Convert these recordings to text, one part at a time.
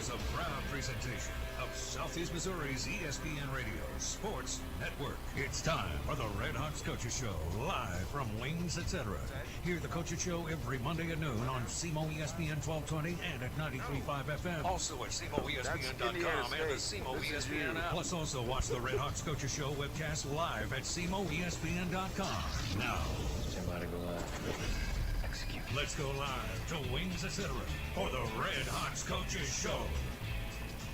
is a proud presentation of Southeast Missouri's ESPN Radio Sports Network. It's time for the Red Hawks Coaches Show, live from Wings, etc. Hear the Coaches Show every Monday at noon on SEMO ESPN 1220 and at 93.5 FM. Also at SEMOESPN.com and the SEMO ESPN app. Plus also watch the Red Hawks Coaches Show webcast live at SEMOESPN.com. Now, somebody go live. Let's go live to Wings, etc. for the Red Hawks Coaches Show.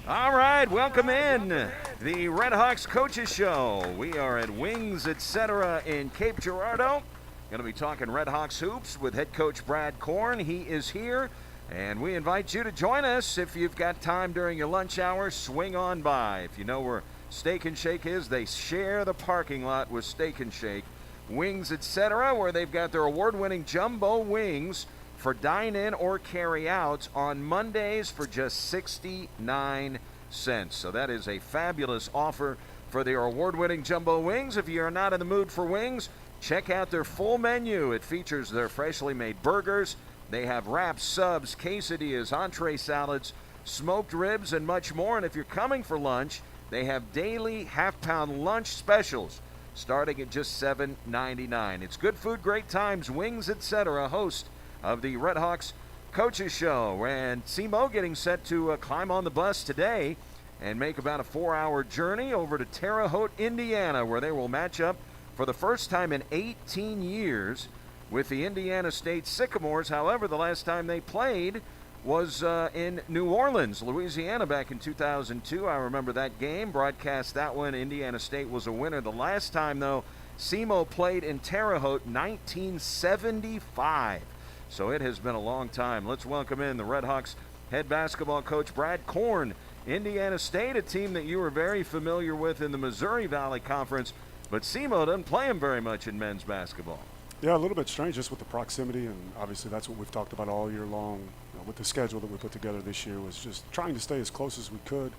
All right, welcome in the Red Hawks Coaches Show. We are at Wings, etc. in Cape Girardeau. Going to be talking Red Hawks hoops with head coach Brad Korn. He is here, and we invite you to join us. If you've got time during your lunch hour, swing on by. If you know where Steak and Shake is, they share the parking lot with Steak and Shake. Wings, etc., where they've got their award-winning jumbo wings for dine-in or carry-out on Mondays for just 69 cents. So that is a fabulous offer for their award-winning jumbo wings. If you're not in the mood for wings, check out their full menu. It features their freshly made burgers. They have wraps, subs, quesadillas, entree salads, smoked ribs, and much more. And if you're coming for lunch, they have daily half-pound lunch specials starting at just $7.99. It's good food, great times. Wings, etc., host of the Red Hawks Coaches Show. And SEMO getting set to climb on the bus today and make about a 4-hour journey over to Terre Haute, Indiana, where they will match up for the first time in 18 years with the Indiana State Sycamores. However, the last time they played was in New Orleans, Louisiana, back in 2002. I remember that game, broadcast that one. Indiana State was a winner. The last time, though, SEMO played in Terre Haute, 1975. So it has been a long time. Let's welcome in the Red Hawks head basketball coach, Brad Korn. Indiana State, a team that you were very familiar with in the Missouri Valley Conference, but SEMO doesn't play them very much in men's basketball. Yeah, a little bit strange just with the proximity, and obviously that's what we've talked about all year long. With the schedule that we put together this year was just trying to stay as close as we could.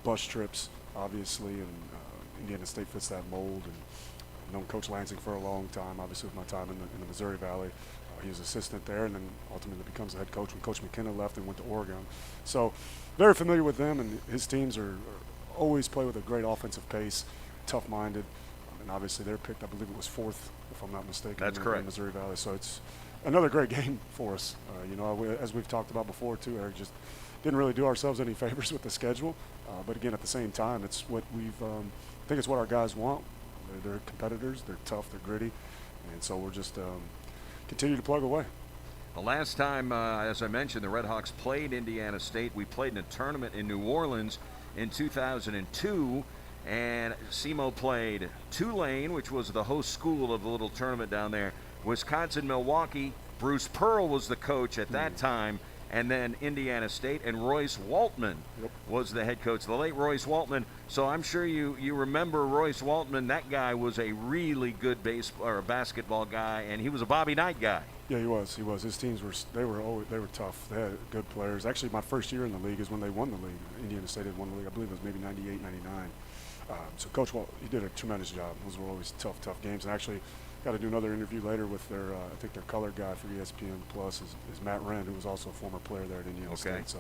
Bus trips, obviously, and Indiana State fits that mold. And I've known Coach Lansing for a long time, obviously with my time in the Missouri Valley. He was assistant there and then ultimately becomes the head coach when Coach McKenna left and went to Oregon. So very familiar with them, and his teams are always play with a great offensive pace, tough-minded. And obviously they're picked, I believe it was 4th, if I'm not mistaken. That's correct. In Missouri Valley. So it's another great game for us. As we've talked about before, too, Eric, just didn't really do ourselves any favors with the schedule. But, again, at the same time, it's what I think it's what our guys want. They're competitors. They're tough. They're gritty. And so we're just continue to plug away. The last time, as I mentioned, the Red Hawks played Indiana State. We played in a tournament in New Orleans in 2002. And SEMO played Tulane, which was the host school of the little tournament down there. Wisconsin, Milwaukee. Bruce Pearl was the coach at that time, and then Indiana State, and Royce Waltman was the head coach, the late Royce Waltman. So I'm sure you remember Royce Waltman. That guy was a really good basketball guy, and he was a Bobby Knight guy. Yeah, he was. His teams were tough. They had good players. Actually, my first year in the league is when they won the league. Indiana State had won the league. I believe it was maybe 98, 99. So Coach Walt, he did a tremendous job. Those were always tough games. And actually got to do another interview later with their, I think their color guy for ESPN Plus is Matt Wren, who was also a former player there at Indiana State. So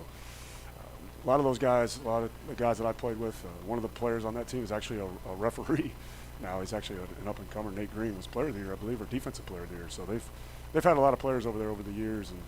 a lot of those guys, a lot of the guys that I played with, one of the players on that team is actually a referee. Now he's actually an up-and-comer. Nate Green was player of the year, I believe, or defensive player of the year. So they've had a lot of players over there over the years, and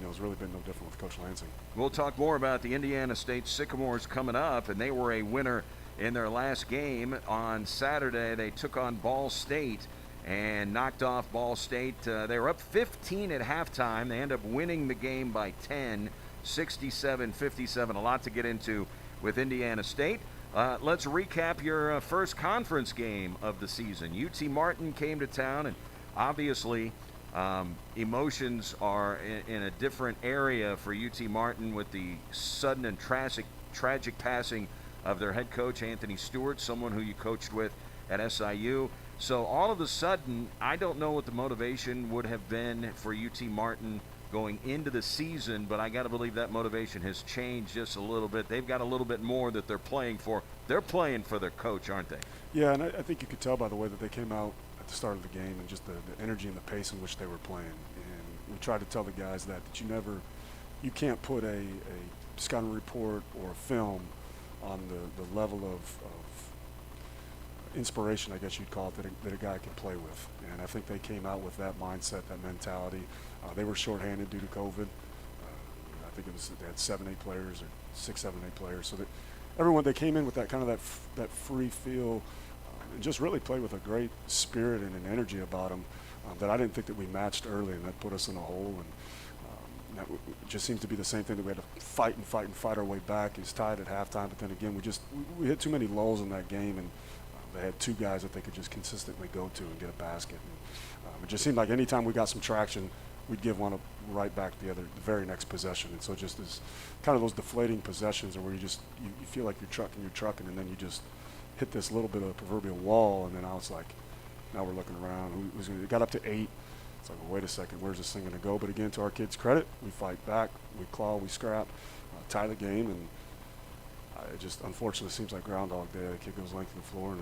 it's really been no different with Coach Lansing. We'll talk more about the Indiana State Sycamores coming up, and they were a winner in their last game on Saturday. They took on Ball State and knocked off Ball State. They were up 15 at halftime. They end up winning the game by 10, 67-57. A lot to get into with Indiana State. Let's recap your first conference game of the season. UT Martin came to town, and obviously emotions are in a different area for UT Martin with the sudden and tragic passing of their head coach, Anthony Stewart, someone who you coached with at SIU. So all of a sudden, I don't know what the motivation would have been for UT Martin going into the season, but I got to believe that motivation has changed just a little bit. They've got a little bit more that they're playing for. They're playing for their coach, aren't they? Yeah, and I think you could tell by the way that they came out at the start of the game and just the energy and the pace in which they were playing. And we tried to tell the guys that you can't put a scouting report or film on the level of inspiration, I guess you'd call it, that a guy can play with. And I think they came out with that mindset, that mentality. They were shorthanded due to COVID. I think they had 7, 8 players, or 6, 7, 8 players. So that everyone, they came in with that kind of that free feel, and just really played with a great spirit and an energy about them that I didn't think that we matched early, and that put us in a hole. And that just seems to be the same thing, that we had to fight our way back. It's tied at halftime, but then again, we hit too many lulls in that game, and they had 2 guys that they could just consistently go to and get a basket. And, it just seemed like anytime we got some traction, we'd give one right back the very next possession. And so just this kind of those deflating possessions, where you feel like you're trucking, and then you just hit this little bit of a proverbial wall, and then I was like, now we're looking around. It got up to 8. It's like, well, wait a second, where's this thing going to go? But again, to our kids' credit, we fight back, we claw, we scrap, tie the game, and it just unfortunately seems like Groundhog Day. The kid goes length of the floor, and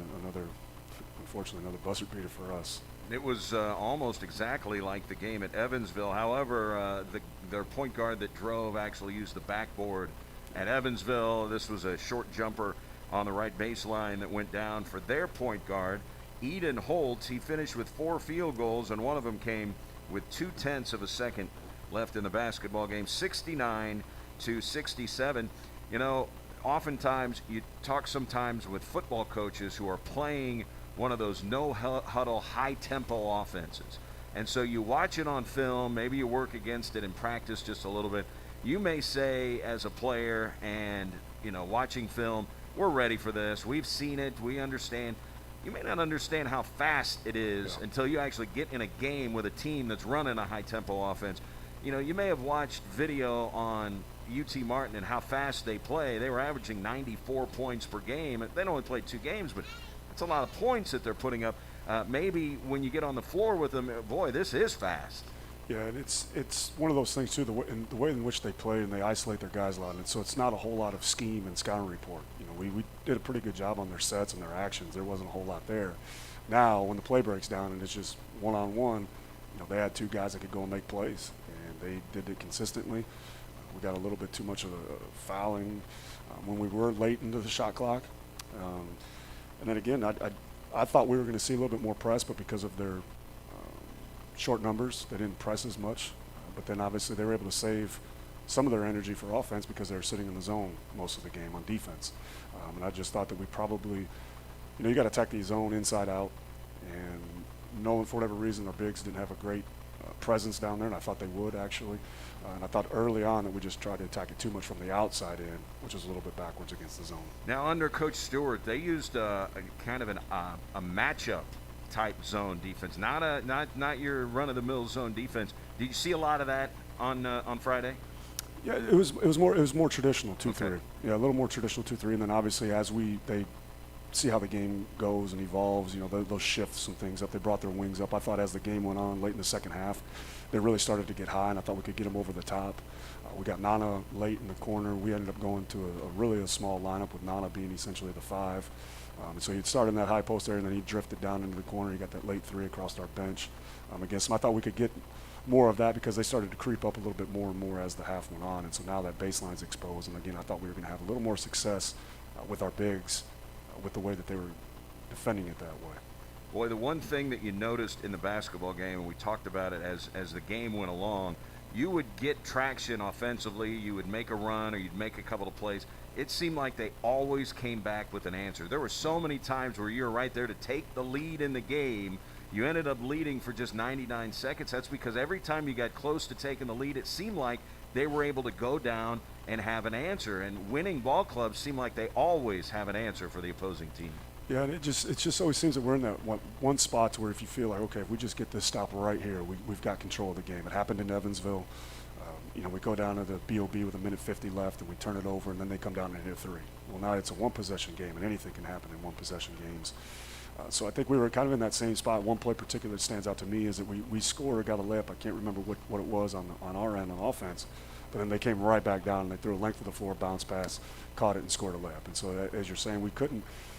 unfortunately another buzzer beater for us. It was almost exactly like the game at Evansville. However, their point guard that drove actually used the backboard at Evansville. This was a short jumper on the right baseline that went down for their point guard, Eden Holtz. He finished with 4 field goals, and one of them came with 0.2 of a second left in the basketball game, 69-67. You know, oftentimes you talk sometimes with football coaches who are playing one of those no-huddle, high-tempo offenses. And so you watch it on film, maybe you work against it in practice just a little bit. You may say as a player and, watching film, we're ready for this. We've seen it. We understand. You may not understand how fast it is until you actually get in a game with a team that's running a high-tempo offense. You may have watched video on UT Martin and how fast they play. They were averaging 94 points per game. They only played 2 games, but that's a lot of points that they're putting up. Maybe when you get on the floor with them, boy, this is fast. Yeah, and it's one of those things too. The way in which they play, and they isolate their guys a lot, and so it's not a whole lot of scheme and scouting report. We did a pretty good job on their sets and their actions. There wasn't a whole lot there. Now, when the play breaks down and it's just one-on-one, they had 2 guys that could go and make plays, and they did it consistently. We got a little bit too much of a fouling when we were late into the shot clock, and then again, I thought we were going to see a little bit more press, but because of their short numbers, they didn't press as much. But then obviously they were able to save some of their energy for offense because they were sitting in the zone most of the game on defense. And I just thought that we probably, you got to attack the zone inside out. And Nolan, for whatever reason, our bigs didn't have a great presence down there, and I thought they would actually. And I thought early on that we just tried to attack it too much from the outside in, which was a little bit backwards against the zone. Now, under Coach Stewart, they used a kind of a matchup type zone defense, not your run-of-the-mill zone defense. Did you see a lot of that on Friday? Yeah, it was more traditional 2-3. Okay. Yeah, a little more traditional 2-3, and then obviously as they see how the game goes and evolves, they'll shift some things up. They brought their wings up. I thought as the game went on late in the second half, they really started to get high, and I thought we could get them over the top. We got Nana late in the corner. We ended up going to a really small lineup with Nana being essentially the 5. And so he'd started in that high post area, and then he drifted down into the corner. He got that late 3 across our bench against him. I thought we could get more of that because they started to creep up a little bit more and more as the half went on. And so now that baseline's exposed. And again, I thought we were going to have a little more success with our bigs with the way that they were defending it that way. Boy, the one thing that you noticed in the basketball game, and we talked about it as the game went along, you would get traction offensively, you would make a run, or you'd make a couple of plays. It seemed like they always came back with an answer. There were so many times where you were right there to take the lead in the game. You ended up leading for just 99 seconds. That's because every time you got close to taking the lead, it seemed like they were able to go down and have an answer. And winning ball clubs seem like they always have an answer for the opposing team. Yeah, and it just always seems that we're in that one spot where if you feel like, okay, if we just get this stop right here, we've got control of the game. It happened in Evansville. We go down to the BOB with 1:50 left, and we turn it over, and then they come down and hit a 3. Well, now it's a one-possession game, and anything can happen in one-possession games. So I think we were kind of in that same spot. One play particular that stands out to me is that we scored or got a layup. I can't remember what it was on our end on offense, but then they came right back down, and they threw a length of the floor, bounce pass, caught it, and scored a layup. And so as you're saying,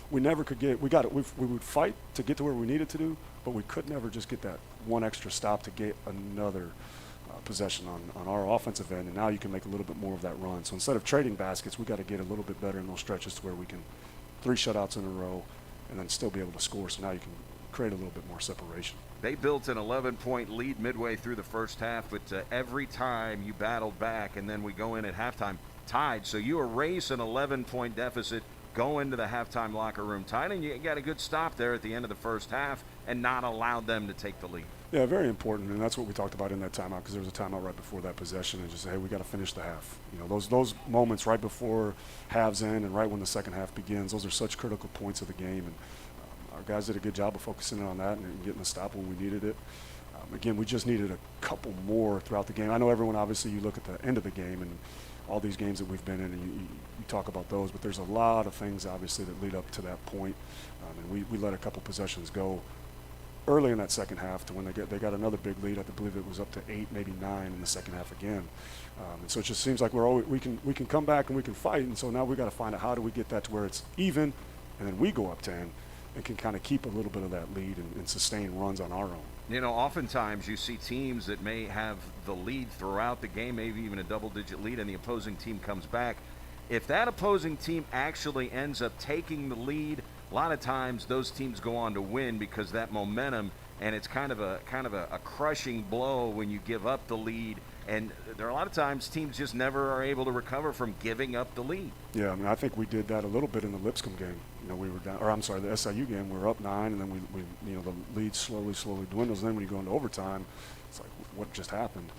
we never could get – we would fight to get to where we needed to do, but we could never just get that one extra stop to get another possession on our offensive end, and now you can make a little bit more of that run. So instead of trading baskets, we got to get a little bit better in those stretches to where we can 3 shutouts in a row and then still be able to score. So now you can create a little bit more separation. They built an 11-point lead midway through the first half, but every time you battled back, and then we go in at halftime tied. So you erase an 11-point deficit, go into the halftime locker room tied, and you got a good stop there at the end of the first half and not allowed them to take the lead. Yeah, very important, and that's what we talked about in that timeout, because there was a timeout right before that possession, and just say, hey, we got to finish the half. You know, those moments right before halves end and right when the second half begins, those are such critical points of the game, and our guys did a good job of focusing on that and getting the stop when we needed it. Again, we just needed a couple more throughout the game. I know everyone, obviously, you look at the end of the game and all these games that we've been in, and you talk about those, but there's a lot of things, obviously, that lead up to that point, and we let a couple possessions go early in that second half to when they got another big lead. I believe it was up to 8, maybe 9 in the second half again. And so it just seems like we can come back and we can fight, and so now we got to find out how do we get that to where it's even, and then we go up 10 and can kind of keep a little bit of that lead and sustain runs on our own. You know, oftentimes you see teams that may have the lead throughout the game, maybe even a double-digit lead, and the opposing team comes back. If that opposing team actually ends up taking the lead, a lot of times those teams go on to win because that momentum, and it's kind of a crushing blow when you give up the lead. And there are a lot of times teams just never are able to recover from giving up the lead. Yeah, I mean, I think we did that a little bit in the Lipscomb game. You know, we were down, or I'm sorry, the SIU game, we were up 9, and then we you know, the lead slowly dwindles. And then when you go into overtime, it's like, what just happened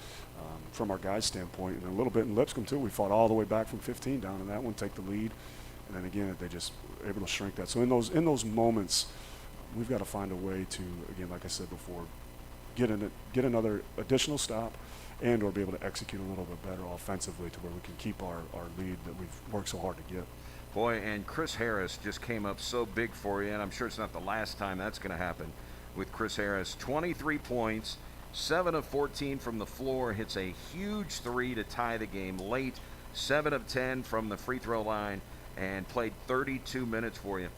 from our guys' standpoint? And a little bit in Lipscomb too. We fought all the way back from 15 down in that one, take the lead, and then again they just were able to shrink that. So in those moments, we've got to find a way to, again, like I said before, get another additional stop, and or be able to execute a little bit better offensively to where we can keep our lead that we've worked so hard to get. Boy, and Chris Harris just came up so big for you, and I'm sure it's not the last time that's going to happen with Chris Harris. 23 points, 7 of 14 from the floor, hits a huge 3 to tie the game late, 7 of 10 from the free throw line, and played 32 minutes for you.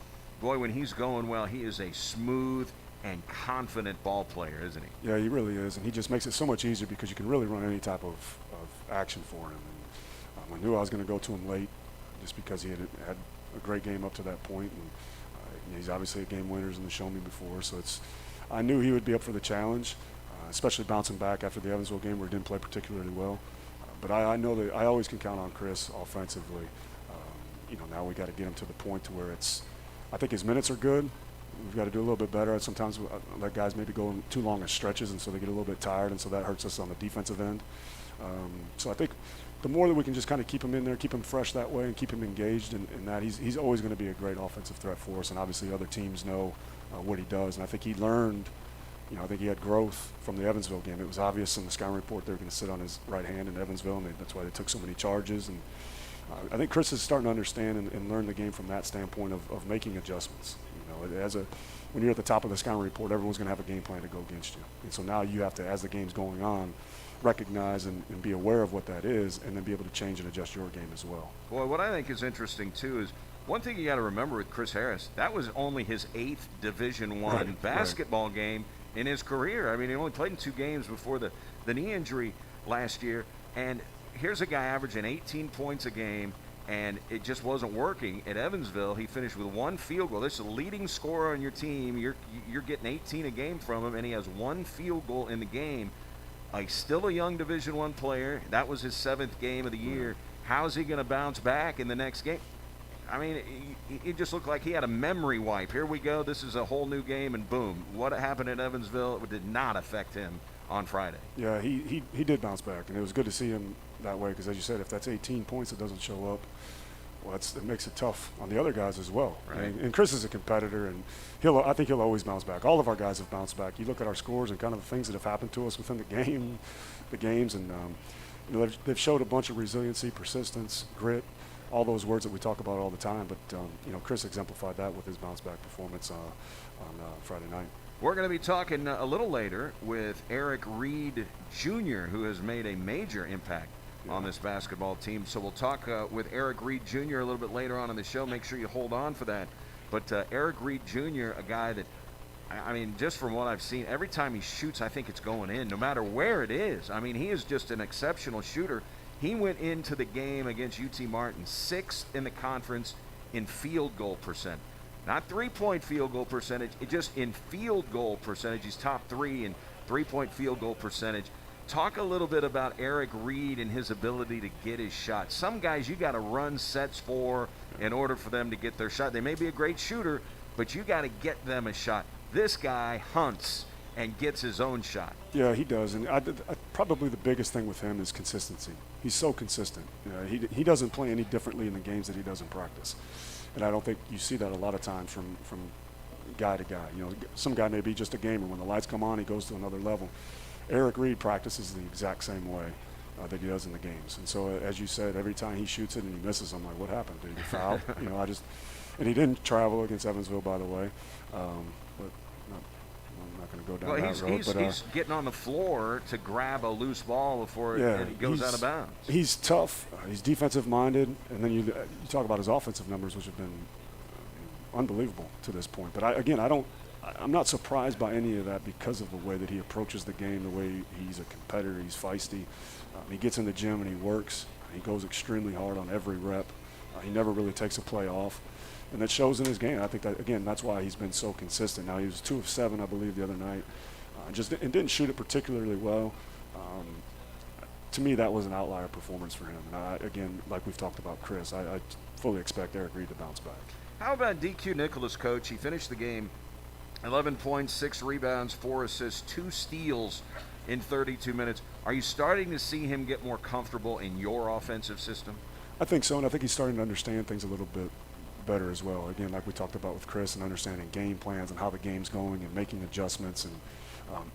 Boy, when he's going well, he is a smooth and confident ball player, isn't he? Yeah, he really is, and he just makes it so much easier because you can really run any type of action for him. And I knew I was going to go to him late just because he had a great game up to that point, and he's obviously a game winner and shown me before, so I knew he would be up for the challenge, especially bouncing back after the Evansville game where he didn't play particularly well. But I know that I always can count on Chris offensively. You know, now we got to get him to the point to where I think his minutes are good. We've got to do a little bit better. Sometimes we let guys maybe go too long as stretches, and so they get a little bit tired, and so that hurts us on the defensive end. So I think the more that we can just kind of keep him in there, keep him fresh that way, and keep him engaged in that, he's always going to be a great offensive threat for us, and obviously other teams know what he does. And I think he learned, you know, I think he had growth from the Evansville game. It was obvious in the scouting report they were going to sit on his right hand in Evansville, and that's why they took so many charges. And I think Chris is starting to understand and learn the game from that standpoint of making adjustments. You know, when you're at the top of the scouting report, everyone's going to have a game plan to go against you. And so now you have to, as the game's going on, recognize and be aware of what that is, and then be able to change and adjust your game as well. Boy, what I think is interesting, too, is one thing you got to remember with Chris Harris, that was only his 8th Division I basketball game in his career. I mean, he only played in 2 games before the knee injury last year, and here's a guy averaging 18 points a game, and it just wasn't working at Evansville. He finished with 1 field goal. This is the leading scorer on your team. You're getting 18 a game from him, and he has 1 field goal in the game. He's still a young Division I player. That was his 7th game of the year. How's he going to bounce back in the next game? I mean, it just looked like he had a memory wipe. Here we go. This is a whole new game, and boom. What happened at Evansville did not affect him on Friday. Yeah, he did bounce back, and it was good to see him that way because, as you said, if that's 18 points that doesn't show up, well, it makes it tough on the other guys as well. Right. And Chris is a competitor, and I think he'll always bounce back. All of our guys have bounced back. You look at our scores and kind of the things that have happened to us within the games, and you know, they've showed a bunch of resiliency, persistence, grit, all those words that we talk about all the time. But you know, Chris exemplified that with his bounce back performance on Friday night. We're going to be talking a little later with Eric Reid Jr., who has made a major impact on this basketball team. So we'll talk with Eric Reid Jr. a little bit later on in the show. Make sure you hold on for that. But Eric Reid Jr., a guy that I mean, just from what I've seen, every time he shoots, I think it's going in, no matter where it is. I mean, he is just an exceptional shooter. He went into the game against UT Martin 6th in the conference in field goal percent. Not three-point field goal percentage, just in field goal percentage. He's top 3 in three-point field goal percentage. Talk a little bit about Eric Reid and his ability to get his shot. Some guys you got to run sets for in order for them to get their shot. They may be a great shooter, but you got to get them a shot. This guy hunts and gets his own shot. Yeah, he does. And probably the biggest thing with him is consistency. He's so consistent. You know, he doesn't play any differently in the games that he does in practice. And I don't think you see that a lot of times from guy to guy. You know, some guy may be just a gamer. When the lights come on, he goes to another level. Eric Reid practices the exact same way that he does in the games. And so, as you said, every time he shoots it and he misses, I'm like, what happened? Did he get fouled? You know, and he didn't travel against Evansville, by the way. But I'm not going to go down that road. But he's getting on the floor to grab a loose ball before it goes out of bounds. He's tough. He's defensive-minded. And then you talk about his offensive numbers, which have been unbelievable to this point. But I'm not surprised by any of that because of the way that he approaches the game, the way he's a competitor, he's feisty. He gets in the gym and he works. He goes extremely hard on every rep. He never really takes a play off. And that shows in his game. I think that, again, that's why he's been so consistent. Now, he was 2 of 7, I believe, the other night. And didn't shoot it particularly well. To me, that was an outlier performance for him. And again, like we've talked about Chris, I fully expect Eric Reid to bounce back. How about DQ Nicholas, coach? He finished the game 11 points, 6 rebounds, 4 assists, 2 steals in 32 minutes. Are you starting to see him get more comfortable in your offensive system? I think so, and I think he's starting to understand things a little bit better as well. Again, like we talked about with Chris, and understanding game plans and how the game's going and making adjustments. And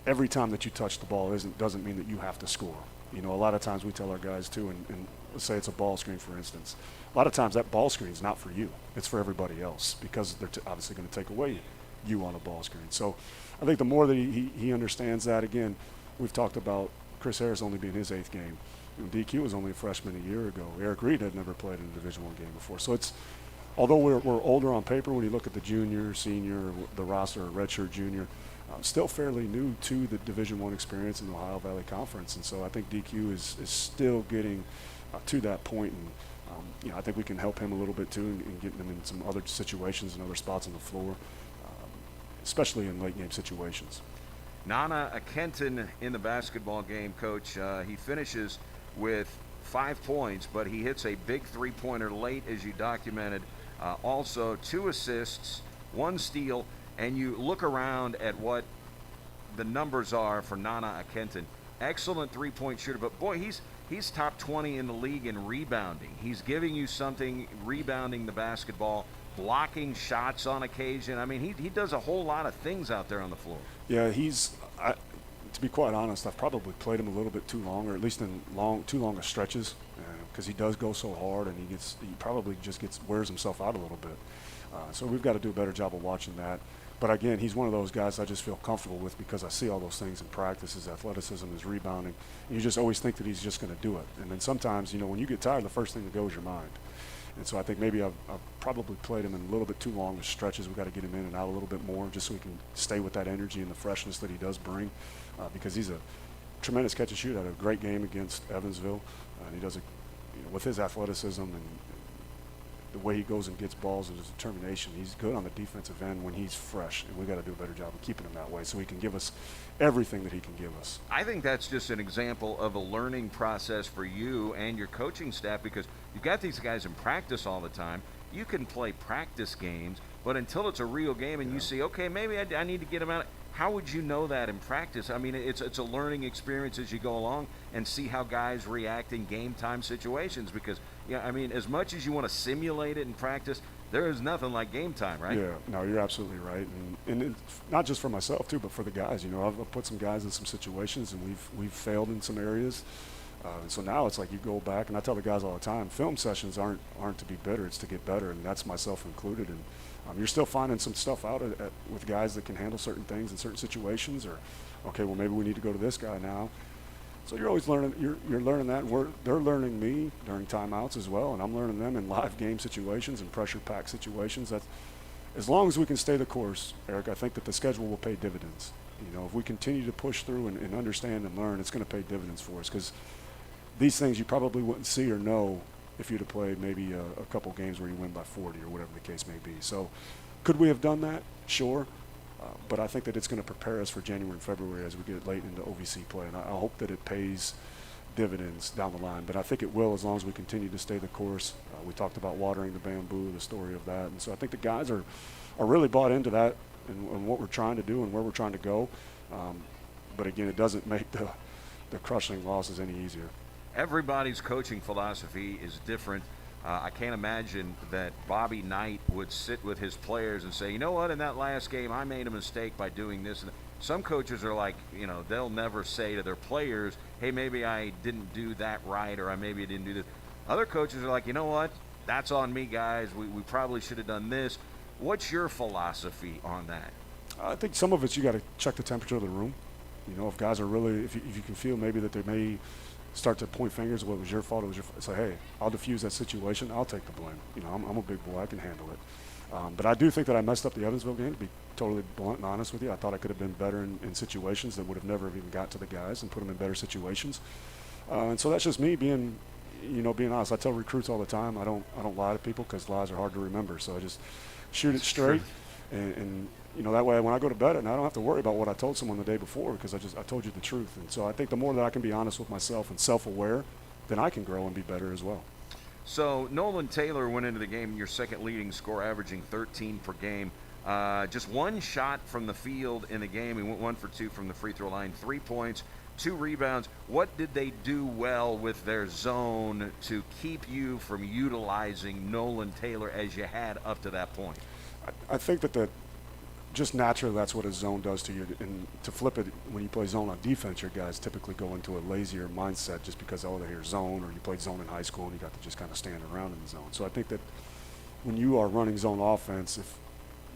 every time that you touch the ball doesn't mean that you have to score. You know, a lot of times we tell our guys too, and let's say it's a ball screen, for instance. A lot of times that ball screen is not for you. It's for everybody else because they're obviously going to take away you on a ball screen. So I think the more that he understands that, again, we've talked about Chris Harris only being his 8th game. You know, DQ was only a freshman a year ago. Eric Reid had never played in a Division I game before. So although we're older on paper, when you look at the junior, senior, the roster, redshirt junior, still fairly new to the Division I experience in the Ohio Valley Conference. And so I think DQ is still getting to that point. And you know, I think we can help him a little bit too in getting him in some other situations and other spots on the floor, especially in late game situations. Nana Akenton in the basketball game, coach. He finishes with 5 points, but he hits a big three-pointer late, as you documented. Also 2 assists, 1 steal, and you look around at what the numbers are for Nana Akenton. Excellent three-point shooter, but boy, he's top 20 in the league in rebounding. He's giving you something, rebounding the basketball, blocking shots on occasion. I mean, he does a whole lot of things out there on the floor. Yeah, to be quite honest, I've probably played him a little bit too long, or at least in too long stretches, because he does go so hard, and he probably just wears himself out a little bit. So we've got to do a better job of watching that. But again, he's one of those guys I just feel comfortable with because I see all those things in practice, his athleticism, his rebounding. And you just always think that he's just going to do it. And then sometimes, you know, when you get tired, the first thing that goes is your mind. And so I think maybe I've probably played him in a little bit too long with stretches. We've got to get him in and out a little bit more just so he can stay with that energy and the freshness that he does bring, because he's a tremendous catch and shoot. Had a great game against Evansville, and he does it, you know, with his athleticism and the way he goes and gets balls and his determination. He's good on the defensive end when he's fresh, and we've got to do a better job of keeping him that way so he can give us everything that he can give us. I think that's just an example of a learning process for you and your coaching staff, because you've got these guys in practice all the time. You can play practice games, but until it's a real game and you see, okay, maybe I need to get him out. How would you know that in practice? I mean, it's a learning experience as you go along and see how guys react in game time situations, because, yeah, I mean, as much as you want to simulate it in practice, there is nothing like game time, right? Yeah, no, you're absolutely right. And it's not just for myself, too, but for the guys. You know, I've put some guys in some situations, and we've failed in some areas. And so now it's like you go back, and I tell the guys all the time, film sessions aren't to be bitter, it's to get better, and that's myself included. And you're still finding some stuff out with guys that can handle certain things in certain situations, or, okay, well, maybe we need to go to this guy now. So you're always learning. You're learning that, and they're learning me during timeouts as well, and I'm learning them in live game situations and pressure-packed situations. as long as we can stay the course, Eric, I think that the schedule will pay dividends. If we continue to push through and understand and learn, it's going to pay dividends for us, because these things you probably wouldn't see or know if you'd have played maybe a couple games where you win by 40 or whatever the case may be. So could we have done that? Sure. But I think that it's going to prepare us for January and February as we get late into OVC play. And I hope that it pays dividends down the line. But I think it will, as long as we continue to stay the course. We talked about watering the bamboo, the story of that. And so I think the guys are really bought into that and what we're trying to do and where we're trying to go. But again, it doesn't make the crushing losses any easier. Everybody's coaching philosophy is different. I can't imagine that Bobby Knight would sit with his players and say, you know what, in that last game I made a mistake by doing this. And some coaches are like, they'll never say to their players, hey, maybe I didn't do that right, or maybe I didn't do this. Other coaches are like, you know what, that's on me, guys. We probably should have done this. What's your philosophy on that? I think some of it's you got to check the temperature of the room. If guys are really, if you can feel maybe that they may start to point fingers, well, it was your fault, it was your fault. Say, hey, I'll diffuse that situation. I'll take the blame. I'm a big boy. I can handle it. But I do think that I messed up the Evansville game, to be totally blunt and honest with you. I thought I could have been better in situations that would have never even got to the guys and put them in better situations. And so that's just me being honest. I tell recruits all the time, I don't lie to people, because lies are hard to remember. So I just shoot it straight. And that way when I go to bed, and I don't have to worry about what I told someone the day before, because I told you the truth. And so I think the more that I can be honest with myself and self-aware, then I can grow and be better as well. So Nolan Taylor went into the game your second leading scorer, averaging 13 per game. Just one shot from the field in the game. He went 1 for 2 from the free throw line, 3 points, 2 rebounds. What did they do well with their zone to keep you from utilizing Nolan Taylor as you had up to that point? I think that just naturally that's what a zone does to you. And to flip it, when you play zone on defense, your guys typically go into a lazier mindset just because, they hear zone, or you played zone in high school and you got to just kind of stand around in the zone. So I think that when you are running zone offense,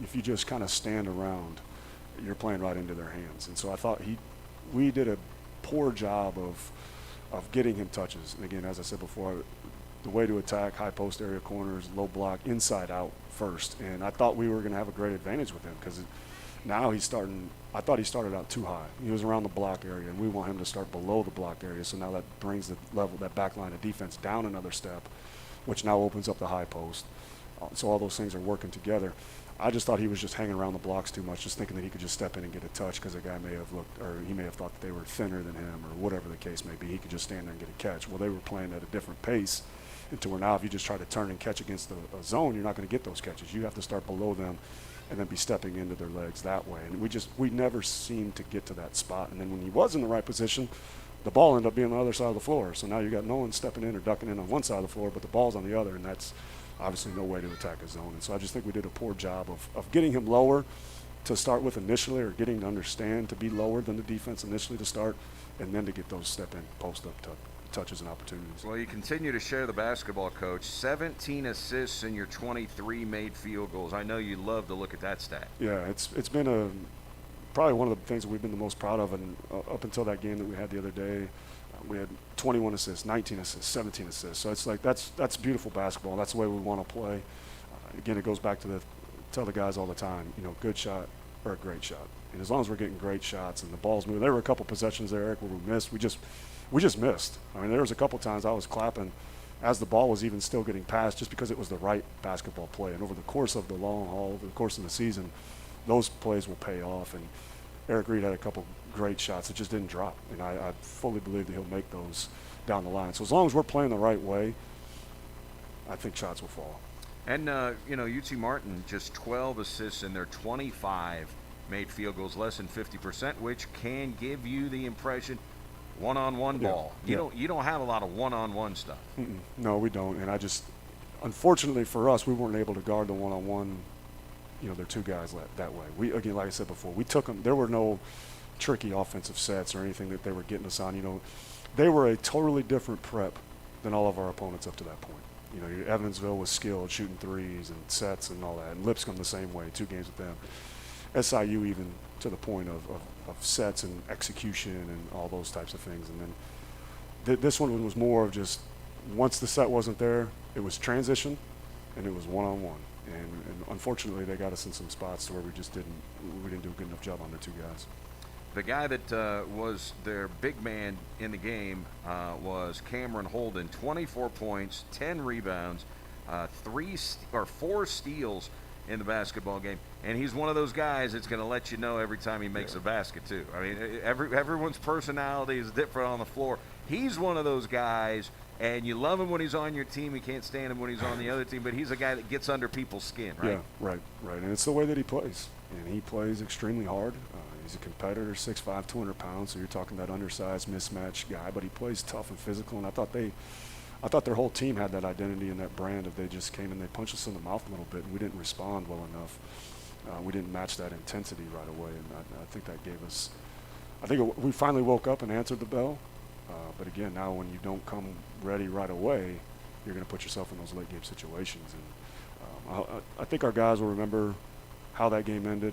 if you just kind of stand around, you're playing right into their hands. And so I thought we did a poor job of getting him touches. And again, as I said before, the way to attack, high post area corners, low block, inside out first. And I thought we were going to have a great advantage with him, because now I thought he started out too high. He was around the block area, and we want him to start below the block area. So now that brings the level, that back line of defense down another step, which now opens up the high post. So all those things are working together. I just thought he was just hanging around the blocks too much, just thinking that he could just step in and get a touch, because a guy may have looked, or he may have thought that they were thinner than him, or whatever the case may be. He could just stand there and get a catch. Well, they were playing at a different pace, into where now if you just try to turn and catch against a zone, you're not going to get those catches. You have to start below them and then be stepping into their legs that way. And we never seemed to get to that spot. And then when he was in the right position, the ball ended up being on the other side of the floor. So now you got no one stepping in or ducking in on one side of the floor, but the ball's on the other, and that's obviously no way to attack a zone. And so I just think we did a poor job of getting him lower to start with initially, or getting to understand to be lower than the defense initially to start, and then to get those step in, post up touches and opportunities. Well, you continue to share the basketball, Coach. 17 assists in your 23 made field goals. I know you love to look at that stat. Yeah, it's been probably one of the things that we've been the most proud of, and up until that game that we had the other day, we had 21 assists, 19 assists, 17 assists. So it's like that's beautiful basketball. That's the way we want to play. Again, it goes back to tell the guys all the time, good shot or a great shot. And as long as we're getting great shots and the ball's moving, there were a couple possessions there, Eric, where we missed. We just missed. I mean, there was a couple times I was clapping as the ball was even still getting passed, just because it was the right basketball play. And over the course of the long haul, over the course of the season, those plays will pay off. And Eric Reid had a couple great shots that just didn't drop. And I fully believe that he'll make those down the line. So as long as we're playing the right way, I think shots will fall. And, UT Martin, just 12 assists in their 25 made field goals, less than 50%, which can give you the impression one-on-one ball. You don't have a lot of one-on-one stuff. No, we don't. And unfortunately for us, we weren't able to guard the one-on-one. They're two guys that way. Again, like I said before, we took them. There were no tricky offensive sets or anything that they were getting us on. They were a totally different prep than all of our opponents up to that point. Evansville was skilled, shooting threes and sets and all that. And Lipscomb the same way, 2 games with them. SIU even to the point of sets and execution and all those types of things. And then this one was more of just, once the set wasn't there, it was transition and it was one-on-one. And unfortunately, they got us in some spots to where we didn't do a good enough job on their 2 guys. The guy that was their big man in the game was Cameron Holden. 24 points, 10 rebounds, 4 steals in the basketball game. And he's one of those guys that's going to let you know every time he makes a basket, too. I mean, everyone's personality is different on the floor. He's one of those guys, and you love him when he's on your team. You can't stand him when he's on the other team. But he's a guy that gets under people's skin, right? Yeah, right. And it's the way that he plays. And he plays extremely hard. He's a competitor, 6'5", 200 pounds. So you're talking that undersized, mismatched guy. But he plays tough and physical. And I thought their whole team had that identity and that brand. If they just came and they punched us in the mouth a little bit, and we didn't respond well enough. We didn't match that intensity right away, and I think that gave us. We finally woke up and answered the bell. But again, now when you don't come ready right away, you're going to put yourself in those late game situations. And I think our guys will remember how that game ended,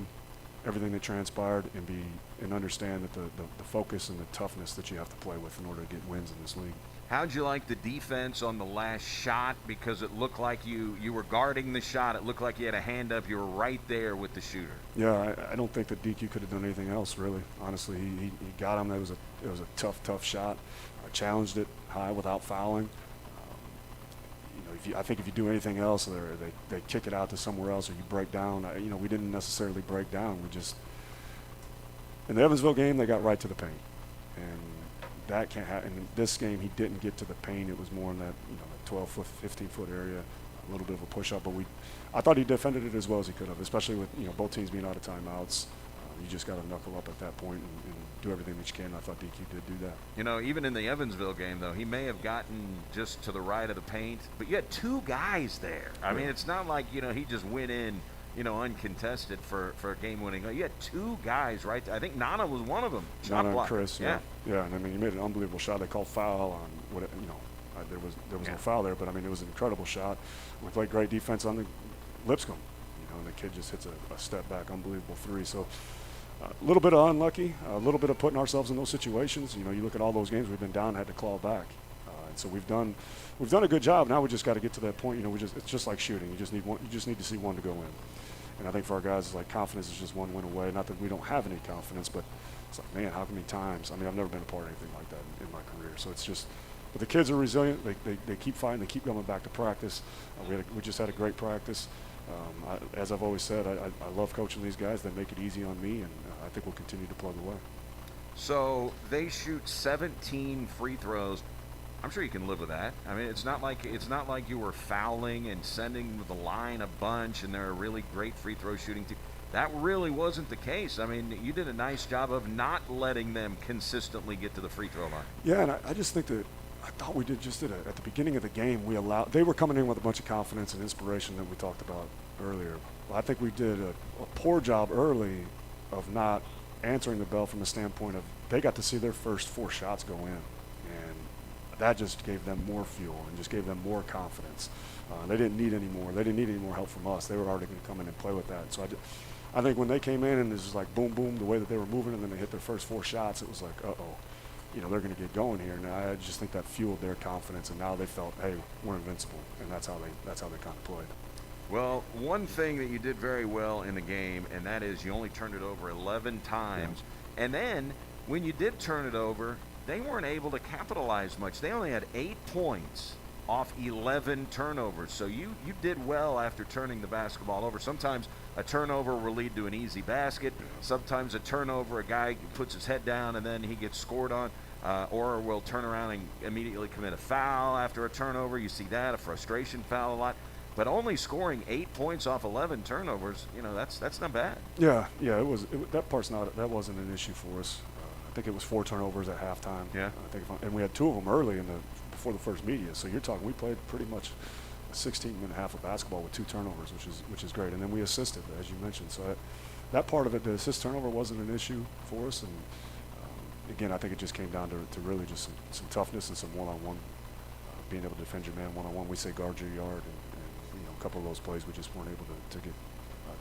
everything that transpired, and understand that the focus and the toughness that you have to play with in order to get wins in this league. How'd you like the defense on the last shot? Because it looked like you were guarding the shot. It looked like you had a hand up. You were right there with the shooter. Yeah, I don't think that DQ could have done anything else, really. Honestly, he got him. It was a tough shot. I challenged it high without fouling. I think if you do anything else, they kick it out to somewhere else, or you break down. We didn't necessarily break down. We just in the Evansville game, they got right to the paint, and that can't happen. In this game, he didn't get to the paint. It was more in that 12-foot, 15-foot area, a little bit of a push-up. But I thought he defended it as well as he could have, especially with both teams being out of timeouts. You just got to knuckle up at that point and do everything that you can. I thought DQ did do that. Even in the Evansville game, though, he may have gotten just to the right of the paint, but you had 2 guys there. I mean, it's not like he just went in uncontested for a game-winning. You had 2 guys right there. I think Nana was one of them. Nana and Chris, yeah. And I mean, he made an unbelievable shot. They called foul on there was no foul there, but I mean, it was an incredible shot. We played great defense on the Lipscomb, and the kid just hits a step back, unbelievable 3. So a little bit of unlucky, a little bit of putting ourselves in those situations. You look at all those games we've been down, had to claw back, and so we've done a good job. Now we just got to get to that point. It's just like shooting. You just need to see one to go in. And I think for our guys, it's like confidence is just one win away. Not that we don't have any confidence, but it's like, man, how many times? I mean, I've never been a part of anything like that in my career. So it's just, but the kids are resilient. They keep fighting. They keep going back to practice. We just had a great practice. As I've always said, I love coaching these guys. They make it easy on me, and I think we'll continue to plug away. So they shoot 17 free throws. I'm sure you can live with that. I mean, it's not like you were fouling and sending the line a bunch, and they're a really great free throw shooting team. That really wasn't the case. I mean, you did a nice job of not letting them consistently get to the free throw line. Yeah, and I just think that I thought we did at the beginning of the game. They were coming in with a bunch of confidence and inspiration that we talked about earlier. Well, I think we did a poor job early of not answering the bell from the standpoint of they got to see their first 4 shots go in. That just gave them more fuel and just gave them more confidence. They didn't need any more. They didn't need any more help from us. They were already going to come in and play with that. So I think when they came in and it was just like boom, boom, the way that they were moving, and then they hit their first 4 shots, it was like, they're going to get going here. And I just think that fueled their confidence, and now they felt, hey, we're invincible, and that's how they kind of played. Well, one thing that you did very well in the game, and that is you only turned it over 11 times. Yeah. And then when you did turn it over, they weren't able to capitalize much. They only had 8 points off 11 turnovers. So you did well after turning the basketball over. Sometimes a turnover will lead to an easy basket. Sometimes a turnover, a guy puts his head down and then he gets scored on, or will turn around and immediately commit a foul after a turnover. You see that, a frustration foul a lot. But only scoring 8 points off 11 turnovers, that's not bad. Yeah, that wasn't an issue for us. I think it was 4 turnovers at halftime. Yeah. And we had 2 of them early before the first media. So you're talking, we played pretty much a 16-minute half of basketball with 2 turnovers, which is great. And then we assisted, as you mentioned. So that part of it, the assist turnover wasn't an issue for us. And again, I think it just came down to really just some toughness and some one-on-one, being able to defend your man one-on-one. We say guard your yard, and a couple of those plays we just weren't able to get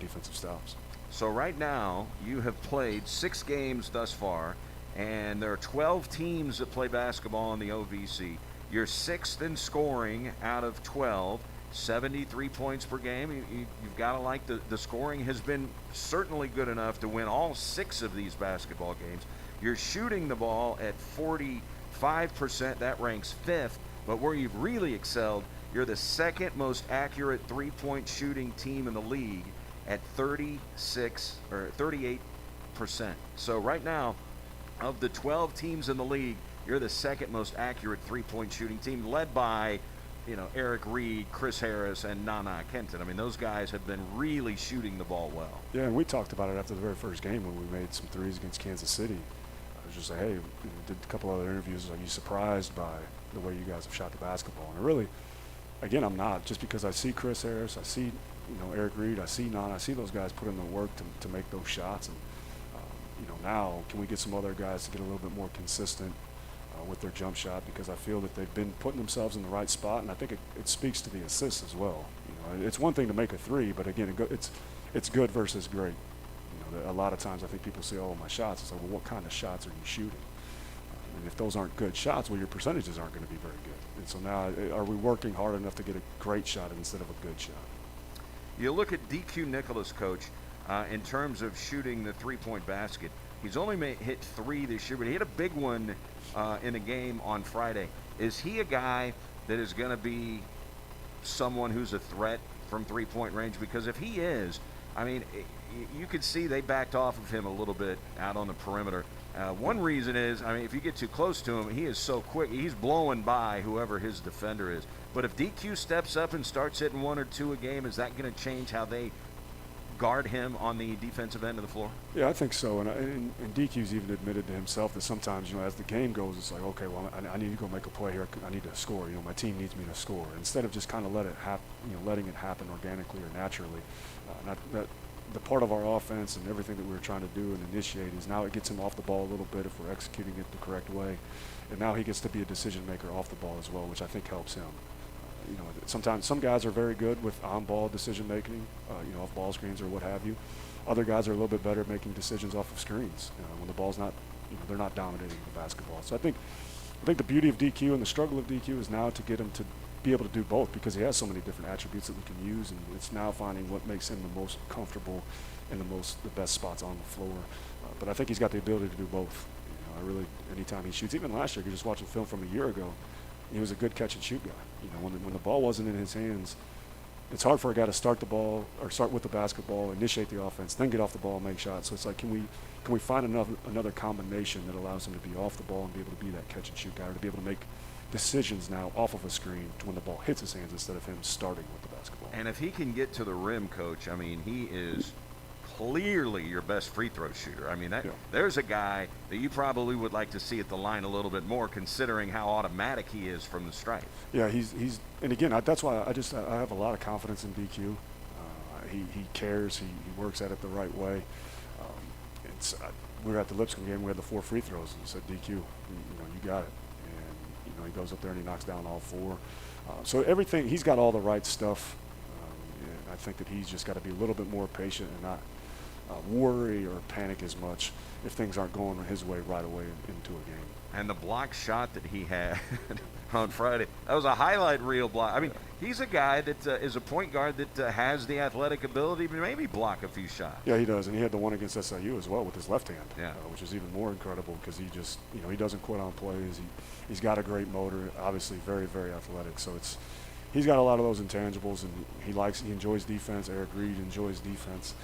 defensive stops. So right now you have played 6 games thus far. And there are 12 teams that play basketball in the OVC. You're 6th in scoring out of 12, 73 points per game. You've got to like the scoring has been certainly good enough to win all 6 of these basketball games. You're shooting the ball at 45%. That ranks 5th. But where you've really excelled, you're the 2nd most accurate three-point shooting team in the league at 38%. So right now, of the 12 teams in the league, you're the 2nd most accurate three-point shooting team, led by, Eric Reid, Chris Harris, and Nana Kenton. I mean, those guys have been really shooting the ball well. Yeah, and we talked about it after the very first game when we made some threes against Kansas City. I was just like, hey, did a couple other interviews. Are you surprised by the way you guys have shot the basketball? And really, again, I'm not. Just because I see Chris Harris, I see, Eric Reid, I see Nana, I see those guys put in the work to make those shots. And, now can we get some other guys to get a little bit more consistent with their jump shot, because I feel that they've been putting themselves in the right spot, and I think it speaks to the assists as well. It's one thing to make a three, but again, it's good versus great. A lot of times I think people say, oh, my shots. It's like, well, what kind of shots are you shooting? And if those aren't good shots, well, your percentages aren't going to be very good. And so now, are we working hard enough to get a great shot instead of a good shot? You look at DQ Nicholas, Coach, in terms of shooting the three-point basket. He's only hit 3 this year, but he hit a big one in a game on Friday. Is he a guy that is going to be someone who's a threat from three-point range? Because if he is, I mean, you could see they backed off of him a little bit out on the perimeter. One reason is, I mean, if you get too close to him, he is so quick. He's blowing by whoever his defender is. But if DQ steps up and starts hitting 1 or 2 a game, is that going to change how they guard him on the defensive end of the floor? Yeah, I think so. And DQ's even admitted to himself that sometimes, as the game goes, it's like, okay, well, I need to go make a play here. I need to score. My team needs me to score. Instead of just kind of letting it happen organically or naturally. The part of our offense and everything that we were trying to do and initiate is now it gets him off the ball a little bit if we're executing it the correct way. And now he gets to be a decision maker off the ball as well, which I think helps him. Sometimes some guys are very good with on-ball decision making, off ball screens or what have you. Other guys are a little bit better at making decisions off of screens when the ball's not, they're not dominating the basketball. So I think the beauty of DQ and the struggle of DQ is now to get him to be able to do both, because he has so many different attributes that we can use, and it's now finding what makes him the most comfortable and the best spots on the floor. But I think he's got the ability to do both. Anytime he shoots, even last year, you're just watching film from a year ago, he was a good catch and shoot guy. When the ball wasn't in his hands, it's hard for a guy to start the ball or start with the basketball, initiate the offense, then get off the ball and make shots. So it's like, can we find another combination that allows him to be off the ball and be able to be that catch and shoot guy, or to be able to make decisions now off of a screen when the ball hits his hands instead of him starting with the basketball. And if he can get to the rim, Coach, I mean, he is clearly your best free throw shooter. I mean, there's a guy that you probably would like to see at the line a little bit more, considering how automatic he is from the stripe. Yeah, he's and again, that's why I have a lot of confidence in DQ. He cares. He works at it the right way. We were at the Lipscomb game. We had the 4 free throws, and said, DQ, you got it. And he goes up there and he knocks down all 4. So everything, he's got all the right stuff. And I think that he's just got to be a little bit more patient and not worry or panic as much if things aren't going his way right away into a game. And the block shot that he had on Friday, that was a highlight reel block. I mean, he's a guy that is a point guard that has the athletic ability to maybe block a few shots. Yeah, he does, and he had the one against SIU as well with his left hand, yeah. Which is even more incredible because he just, he doesn't quit on plays. He's got a great motor, obviously very, very athletic. So he's got a lot of those intangibles, and he enjoys defense. Eric Reid enjoys defense.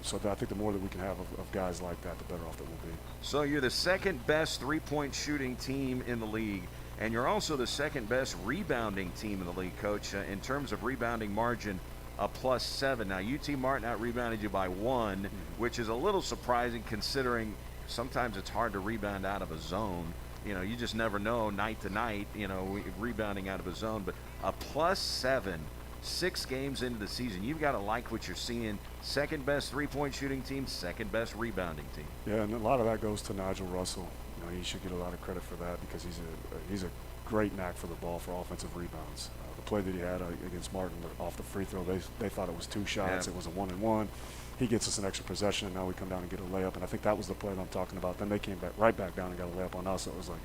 So I think the more that we can have of guys like that, the better off that we'll be. So you're the 2nd best three-point shooting team in the league, and you're also the 2nd best rebounding team in the league, Coach. In terms of rebounding margin, a +7. Now, UT Martin out-rebounded you by 1, which is a little surprising considering sometimes it's hard to rebound out of a zone. You just never know night to night, rebounding out of a zone. But a +7, 6 games into the season, you've got to like what you're seeing. 2nd best three-point shooting team, 2nd best rebounding team. Yeah, and a lot of that goes to Nigel Russell. He should get a lot of credit for that because he's a great knack for the ball for offensive rebounds. The play that he had against Martin off the free throw, they thought it was 2 shots. Yeah. It was a 1-and-1. He gets us an extra possession, and now we come down and get a layup. And I think that was the play that I'm talking about. Then they came right back down and got a layup on us. So it was like,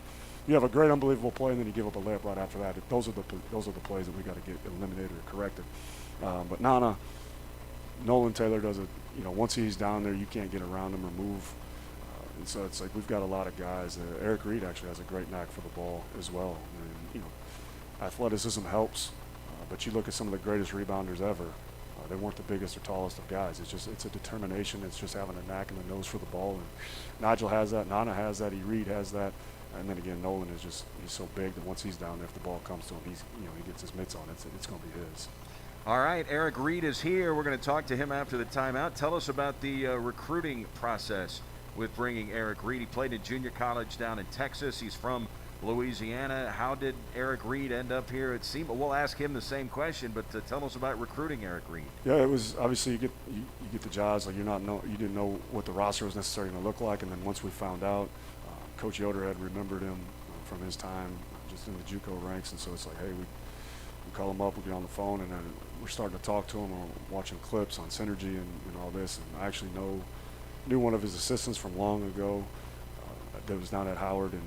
you have a great, unbelievable play, and then you give up a layup right after that. Those are the plays that we got to get eliminated or corrected. But Nolan Taylor does it. Once he's down there, you can't get around him or move. And so it's like we've got a lot of guys. Eric Reid actually has a great knack for the ball as well. And, athleticism helps, but you look at some of the greatest rebounders ever. They weren't the biggest or tallest of guys. It's a determination. It's just having a knack in the nose for the ball. And Nigel has that. Nana has that. Reid has that. And then again, Nolan he's so big that once he's down there, if the ball comes to him, he gets his mitts on it. It's going to be his. All right, Eric Reid is here. We're going to talk to him after the timeout. Tell us about the recruiting process with bringing Eric Reid. He played at junior college down in Texas. He's from Louisiana. How did Eric Reid end up here at SEMO? We'll ask him the same question, but tell us about recruiting Eric Reid. Yeah, it was obviously you get the jobs like you didn't know what the roster was necessarily going to look like, and then once we found out, Coach Yoder had remembered him from his time just in the JUCO ranks, and so it's like, hey, we call him up, we get on the phone, and then we're starting to talk to him. We're watching clips on Synergy and all this, and I actually knew one of his assistants from long ago that was down at Howard, and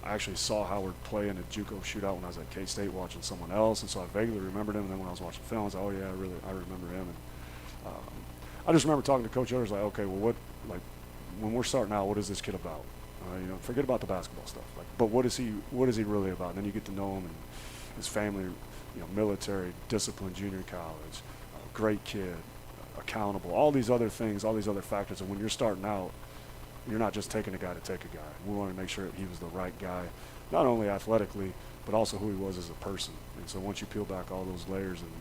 I actually saw Howard play in a JUCO shootout when I was at K-State watching someone else, and so I vaguely remembered him. And then when I was watching film, I was like, oh yeah, I remember him. And I just remember talking to Coach Yoder. I was like, okay, well, when we're starting out, what is this kid about? Forget about the basketball stuff. But what is he really about? And then you get to know him and his family. Military, disciplined, junior college, great kid, accountable, all these other things, all these other factors. And when you're starting out, you're not just taking a guy to take a guy. We wanted to make sure that he was the right guy, not only athletically, but also who he was as a person. And so once you peel back all those layers, and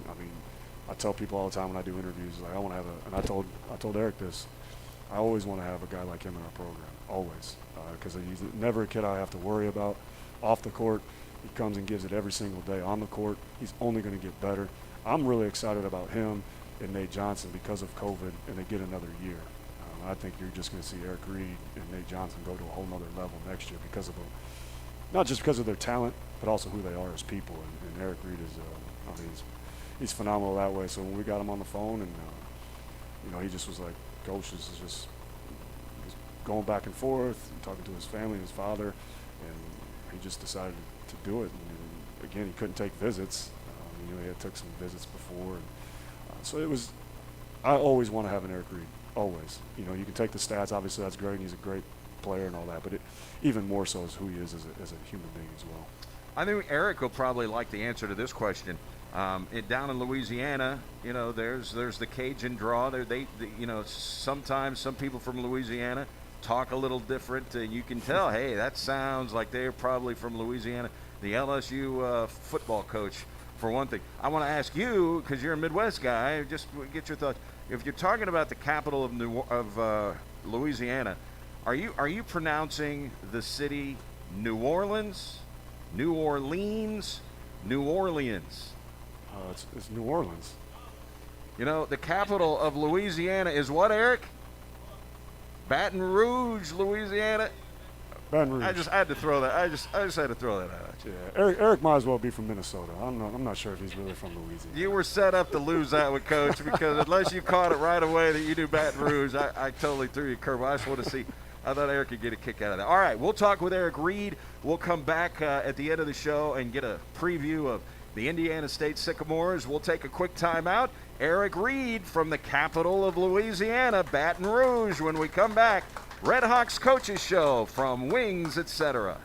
I tell people all the time when I do interviews, like I want to have and I told Eric this, I always want to have a guy like him in our program, always, because he's never a kid I have to worry about off the court. He comes and gives it every single day on the court. He's only going to get better. I'm really excited about him and Nate Johnson because of COVID, and they get another year. I think you're just going to see Eric Reid and Nate Johnson go to a whole nother level next year because of not just because of their talent, but also who they are as people. And Eric Reid is, he's phenomenal that way. So when we got him on the phone, and he just was like, Coach is just going back and forth, and talking to his family and his father, and he just decided to do it. And again, he couldn't take visits. He had took some visits before, and so it was. I always want to have an Eric Reid. Always. You can take the stats. Obviously, that's great. And he's a great player and all that, but even more so is who he is as a human being as well. I think Eric will probably like the answer to this question. Down in Louisiana, there's the Cajun draw. Sometimes some people from Louisiana talk a little different, and you can tell, hey, that sounds like they're probably from Louisiana. The LSU football coach, for one thing. I want to ask you, because you're a Midwest guy, just get your thoughts. If you're talking about the capital of Louisiana, are you pronouncing the city New Orleans, New Orleans, New Orleans? It's New Orleans. The capital of Louisiana is what, Eric? Baton Rouge, Louisiana. Baton Rouge. I just had to throw that. I just had to throw that out at you. Yeah, Eric might as well be from Minnesota. I'm not sure if he's really from Louisiana. You were set up to lose that one, Coach, because unless you caught it right away that you knew Baton Rouge, I totally threw you a curveball. I just want to see. I thought Eric could get a kick out of that. All right, we'll talk with Eric Reid. We'll come back at the end of the show and get a preview of the Indiana State Sycamores. We'll take a quick timeout. Eric Reid from the capital of Louisiana, Baton Rouge, when we come back. Red Hawks Coaches Show from Wings, etc.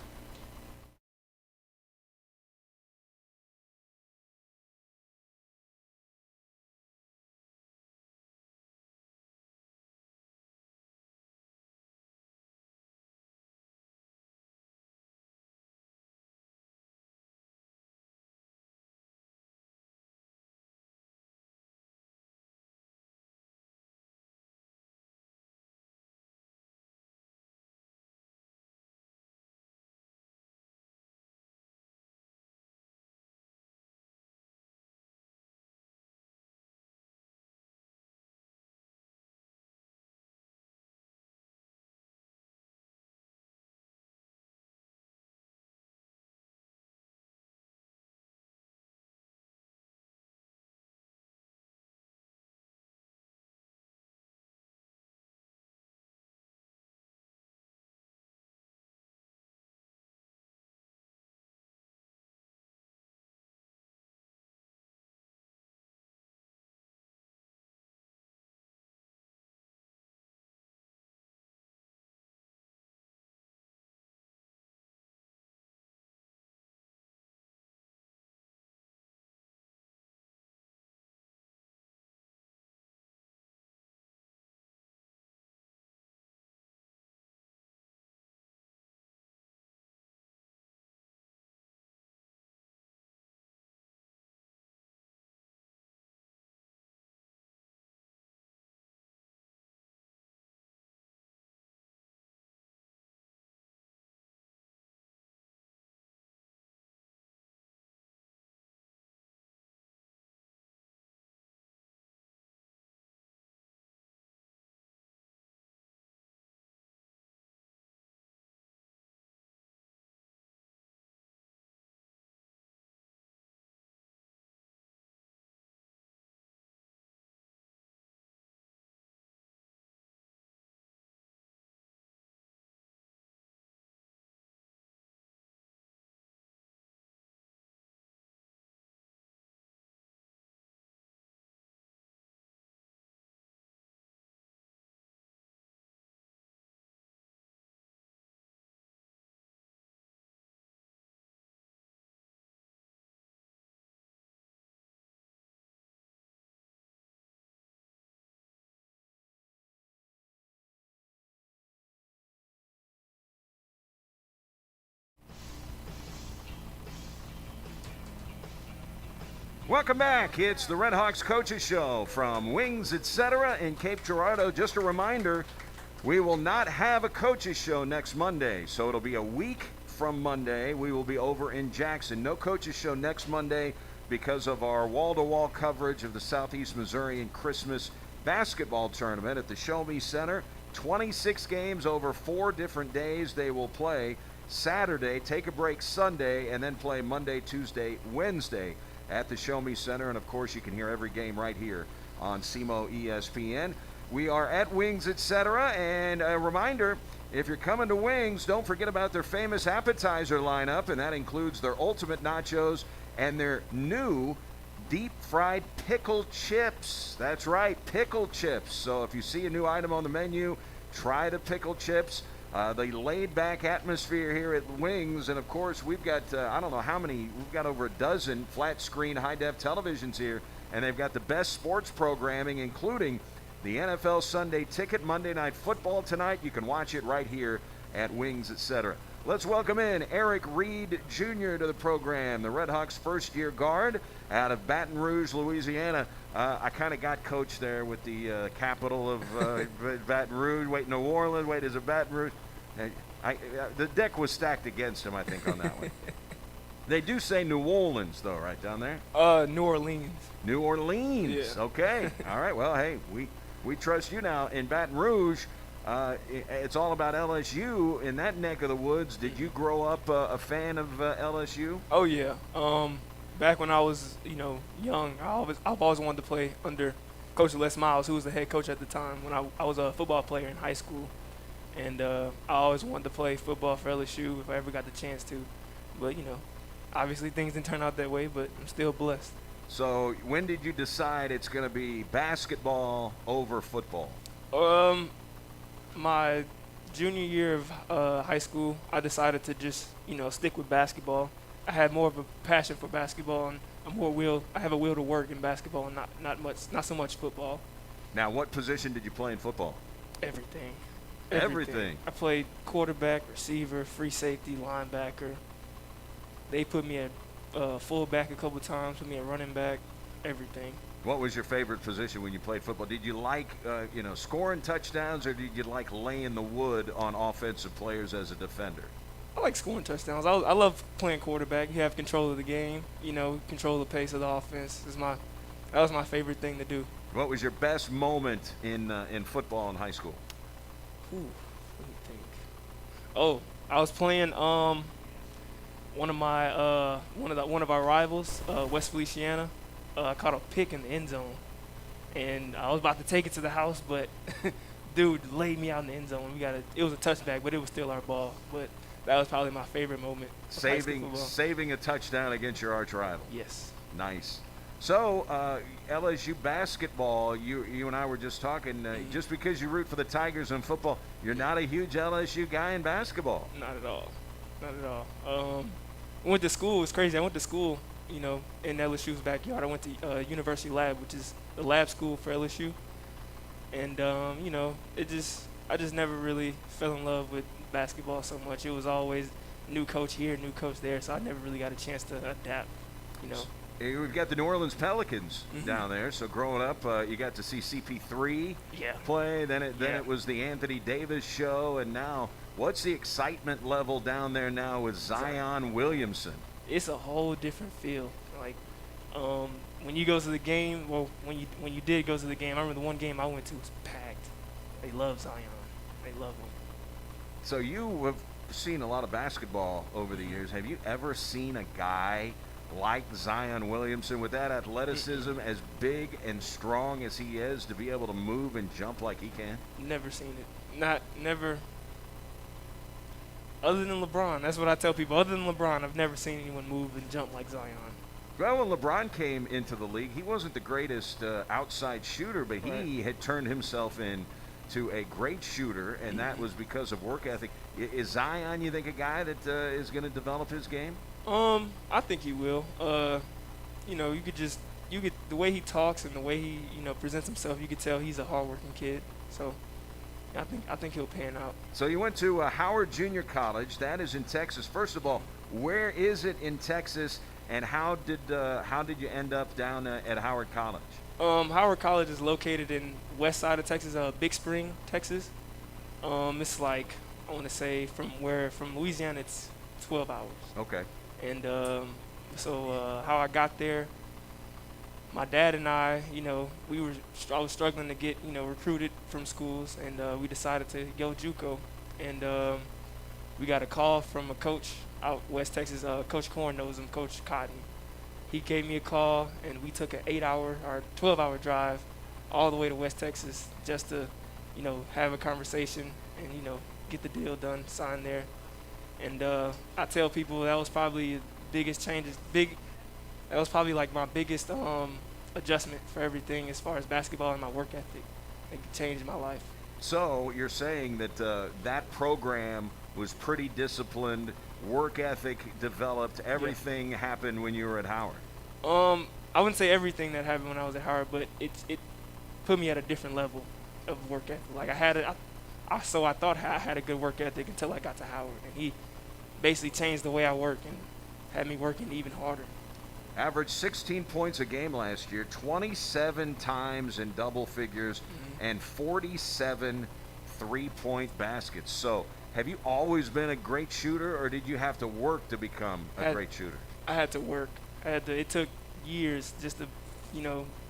Welcome back. It's the Red Hawks Coaches Show from Wings, etc. in Cape Girardeau. Just a reminder, we will not have a Coaches Show next Monday, so it'll be a week from Monday. We will be over in Jackson. No Coaches Show next Monday because of our wall-to-wall coverage of the Southeast Missourian Christmas basketball tournament at the Show Me Center. 26 games over 4 different days. They will play Saturday, take a break Sunday, and then play Monday, Tuesday, Wednesday at the Show Me Center. And, of course, you can hear every game right here on SEMO ESPN. We are at Wings, etc. And a reminder, if you're coming to Wings, don't forget about their famous appetizer lineup, and that includes their ultimate nachos and their new deep-fried pickle chips. That's right, pickle chips. So if you see a new item on the menu, try the pickle chips. The laid-back atmosphere here at Wings, and of course we've got I don't know how many, we've got over a dozen flat-screen high-def televisions here, and they've got the best sports programming, including the NFL Sunday Ticket, Monday Night Football tonight. You can watch it right here at Wings, etc. Let's welcome in Eric Reid Jr. to the program, the Red Hawks first-year guard out of Baton Rouge, Louisiana. I kind of got coached there with the capital of Baton Rouge. Wait, New Orleans. Wait, is it Baton Rouge? The deck was stacked against him, I think, on that one. They do say New Orleans, though, right down there? New Orleans. New Orleans. Yeah. Okay. All right. Well, hey, we trust you now. In Baton Rouge, it's all about LSU in that neck of the woods. Did you grow up a fan of LSU? Oh yeah. Back when I was, young, I've always wanted to play under Coach Les Miles, who was the head coach at the time when I was a football player in high school, and I always wanted to play football for LSU if I ever got the chance to. But obviously things didn't turn out that way. But I'm still blessed. So when did you decide it's going to be basketball over football? My junior year of high school, I decided to just, stick with basketball. I had more of a passion for basketball, and I have a will to work in basketball, and not so much football. Now, what position did you play in football? Everything. Everything. I played quarterback, receiver, free safety, linebacker. They put me at fullback a couple times, put me at running back, everything. What was your favorite position when you played football? Did you like, scoring touchdowns, or did you like laying the wood on offensive players as a defender? I like scoring touchdowns. I love playing quarterback. You have control of the game, control the pace of the offense. That was my favorite thing to do. What was your best moment in football in high school? Ooh, let me think. Oh, I was playing one of our rivals, West Feliciana. I caught a pick in the end zone, and I was about to take it to the house, but dude laid me out in the end zone. It was a touchback, but it was still our ball. But that was probably my favorite moment. Saving a touchdown against your arch rival. Yes. Nice. So LSU basketball, you and I were just talking. Just because you root for the Tigers in football, you're not a huge LSU guy in basketball. Not at all. Not at all. I went to school. It's crazy. I went to school, in LSU's backyard. I went to University Lab, which is the lab school for LSU. And, I just never really fell in love with basketball so much. It was always new coach here, new coach there, so I never really got a chance to adapt, We've got the New Orleans Pelicans down there. So growing up, you got to see CP3 play. Then it was the Anthony Davis show. And now, what's the excitement level down there now with Zion Williamson? It's a whole different feel. Like, when you go to the game, when you did go to the game, I remember the one game I went to was packed. They love Zion. They love him. So you have seen a lot of basketball over the years. Have you ever seen a guy like Zion Williamson with that athleticism, as big and strong as he is, to be able to move and jump like he can? Never seen it. Never. Other than LeBron, that's what I tell people. Other than LeBron, I've never seen anyone move and jump like Zion. Well, when LeBron came into the league, he wasn't the greatest outside shooter, but he had turned himself into a great shooter, and that was because of work ethic. Is Zion, you think, a guy that is going to develop his game? I think he will. You get the way he talks and the way he, presents himself. You could tell he's a hardworking kid. So, I think he'll pan out. So you went to Howard Junior College. That is in Texas. First of all, where is it in Texas? And how did you end up down at Howard College? Howard College is located in west side of Texas, Big Spring, Texas. It's like, I want to say from Louisiana, it's 12 hours. Okay. And so how I got there, my dad and I, I was struggling to get, recruited from schools, and we decided to go JUCO. And we got a call from a coach out West Texas. Coach Korn knows him, Coach Cotton. He gave me a call, and we took an 8-hour or 12-hour drive all the way to West Texas just to, have a conversation and, get the deal done, sign there. And I tell people that was probably the biggest changes. That was probably like my biggest adjustment for everything as far as basketball and my work ethic. It changed my life. So you're saying that that program was pretty disciplined, work ethic developed, everything happened when you were at Howard? I wouldn't say everything that happened when I was at Howard, but it put me at a different level of work ethic. Like I thought I had a good work ethic until I got to Howard, and he basically changed the way I work and had me working even harder. Averaged 16 points a game last year, 27 times in double figures, and 47 three-point baskets. So have you always been a great shooter, or did you have to work to become a great shooter? I had to work. It took years just to,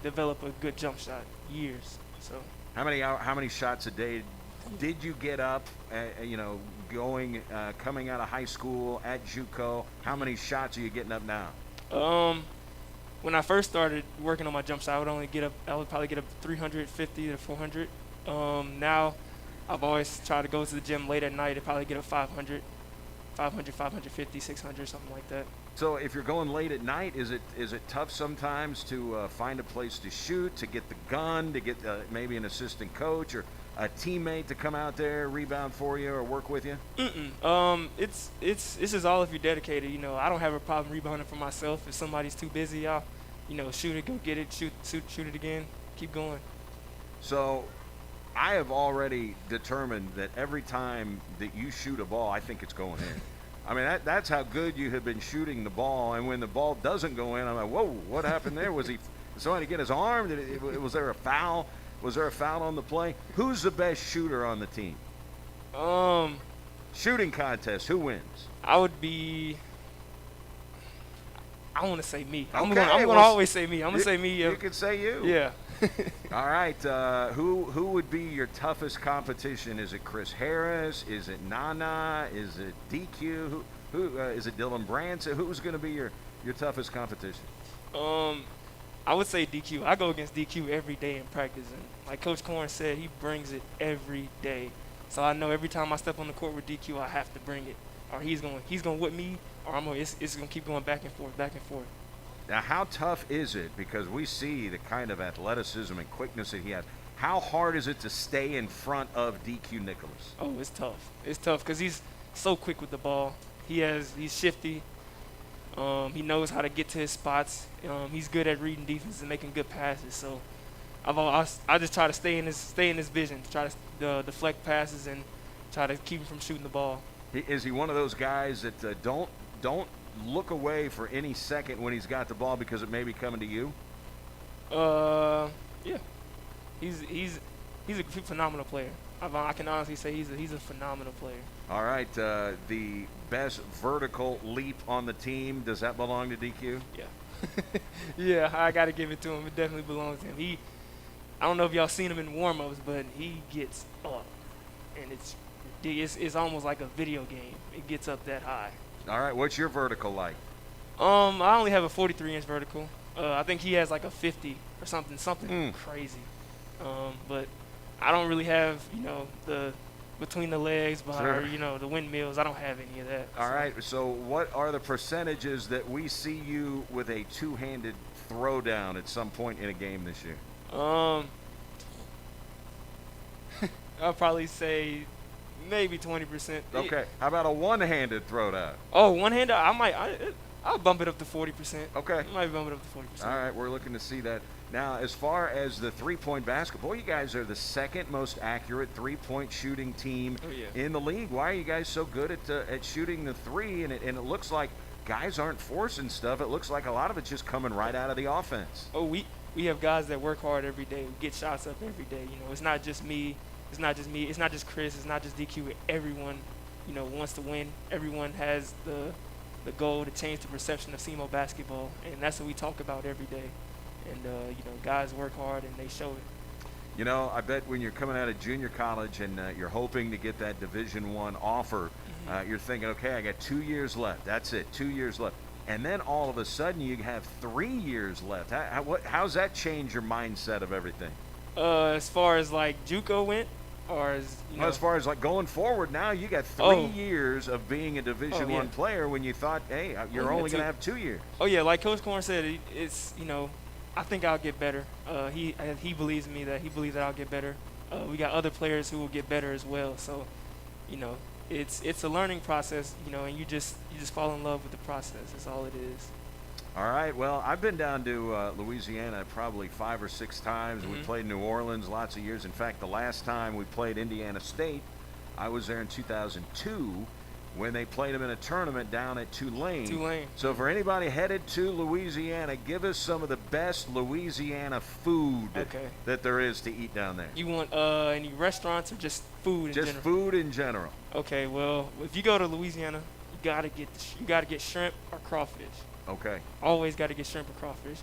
develop a good jump shot. Years. So how many shots a day did you get up, coming out of high school at JUCO? How many shots are you getting up now? When I first started working on my jump shot, I would probably get up 350 to 400. Now I've always tried to go to the gym late at night and probably get up 500, 550, 600, something like that. So if you're going late at night, is it tough sometimes to find a place to shoot, to get the gun, to get maybe an assistant coach or a teammate to come out there, rebound for you, or work with you? It's this is all if you're dedicated. I don't have a problem rebounding for myself. If somebody's too busy, I'll, shoot it, go get it, shoot it again, keep going. So I have already determined that every time that you shoot a ball, I think it's going in. I mean, that's how good you have been shooting the ball. And when the ball doesn't go in, I'm like, whoa, what happened there? Did somebody get his arm? Was there a foul? Was there a foul on the play? Who's the best shooter on the team? Shooting contest, who wins? I want to say me. I'm Okay, going to always say me. I'm going to say me. You could say you. Yeah. All right. Who would be your toughest competition? Is it Chris Harris? Is it Nana? Is it DQ? Who is it Dylan Branson? Who's going to be your toughest competition? I would say DQ. I go against DQ every day in practice, and like Coach Korn said, he brings it every day. So I know every time I step on the court with DQ, I have to bring it, or he's gonna whip me, or it's gonna keep going back and forth, back and forth. Now, how tough is it? Because we see the kind of athleticism and quickness that he has. How hard is it to stay in front of DQ Nicholas? Oh, it's tough. It's tough because he's so quick with the ball. He's shifty. He knows how to get to his spots. He's good at reading defense and making good passes. So I just try to stay in his vision, try to deflect passes and try to keep him from shooting the ball. Is he one of those guys that don't look away for any second when he's got the ball because it may be coming to you? Yeah. He's a phenomenal player. I can honestly say he's a phenomenal player. All right, the best vertical leap on the team, does that belong to DQ? Yeah. Yeah, I got to give it to him. It definitely belongs to him. I don't know if y'all seen him in warm-ups, but he gets up, and it's almost like a video game. It gets up that high. All right, what's your vertical like? I only have a 43-inch vertical. I think he has like a 50 or something crazy. But I don't really have, the between the legs, or, the windmills. I don't have any of that. All right, so what are the percentages that we see you with a two-handed throwdown at some point in a game this year? I'll probably say maybe 20%. Okay, how about a one-handed throwdown? Oh, one-handed? I'll bump it up to 40%. Okay. I might bump it up to 40%. All right, we're looking to see that. Now, as far as the three-point basketball, you guys are the second most accurate three-point shooting team in the league. Why are you guys so good at shooting the three? And it looks like guys aren't forcing stuff. It looks like a lot of it's just coming right out of the offense. Oh, we have guys that work hard every day, get shots up every day. You know, it's not just me. It's not just Chris. It's not just DQ. Everyone, you know, wants to win. Everyone has the goal to change the perception of SEMO basketball, and that's what we talk about every day. And you know, guys work hard and they show it. You know, I bet when you're coming out of junior college and you're hoping to get that Division I offer, you're thinking, okay, I got 2 years left. That's it, 2 years left. And then all of a sudden you have 3 years left. How's that change your mindset of everything? As far as like JUCO went, or as far as like going forward, now you got 3 years of being a Division I player when you thought, hey, you're only going to have 2 years. Oh yeah, like Coach Korn said, it's, you know, I think I'll get better. He believes in me, that he believes that I'll get better. We got other players who will get better as well. So, you know, it's a learning process, you know, and you just fall in love with the process. That's all it is. All right. Well, I've been down to Louisiana probably 5 or 6 times. We played New Orleans lots of years. In fact, the last time we played Indiana State, I was there in 2002 when they played them in a tournament down at Tulane. So for anybody headed to Louisiana, give us some of the best Louisiana food that there is to eat down there. You want any restaurants or just food in general? Just food in general. Okay, well, if you go to Louisiana, you gotta get shrimp or crawfish. Okay. Always gotta get shrimp or crawfish.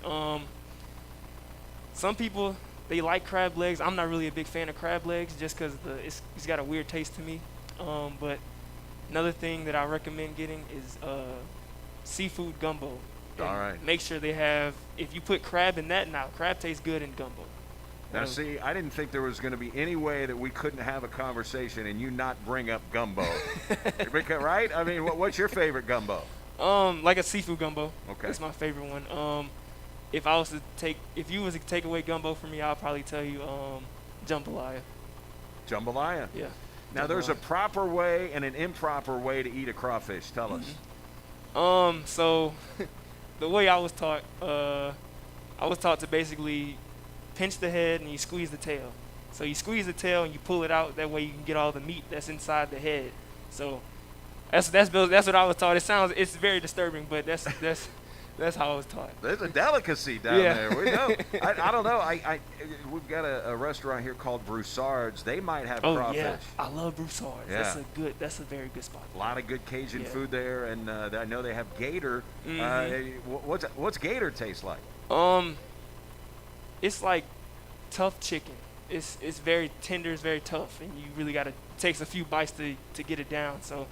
Some people, they like crab legs. I'm not really a big fan of crab legs just because it's got a weird taste to me. But another thing that I recommend getting is seafood gumbo. All right. Make sure they have, if you put crab in that, now crab tastes good in gumbo. Now, see, I didn't think there was going to be any way that we couldn't have a conversation and you not bring up gumbo. Right? I mean, what's your favorite gumbo? Like a seafood gumbo. Okay. That's my favorite one. If you was to take away gumbo from me, I'll probably tell you jambalaya. Jambalaya? Yeah. Now, there's a proper way and an improper way to eat a crawfish. Tell us. So the way I was taught to basically pinch the head and you squeeze the tail. So you squeeze the tail and you pull it out. That way you can get all the meat that's inside the head. So that's what I was taught. It's very disturbing, but that's how I was taught. There's a delicacy down there. We know. I don't know. We've got a restaurant here called Broussard's. They might have crawfish. Yeah, I love Broussard's. Yeah. That's a very good spot. A lot of good Cajun food there, and I know they have Gator. What's Gator taste like? It's like tough chicken. It's very tender. It's very tough, and you really got to takes a few bites to get it down. So,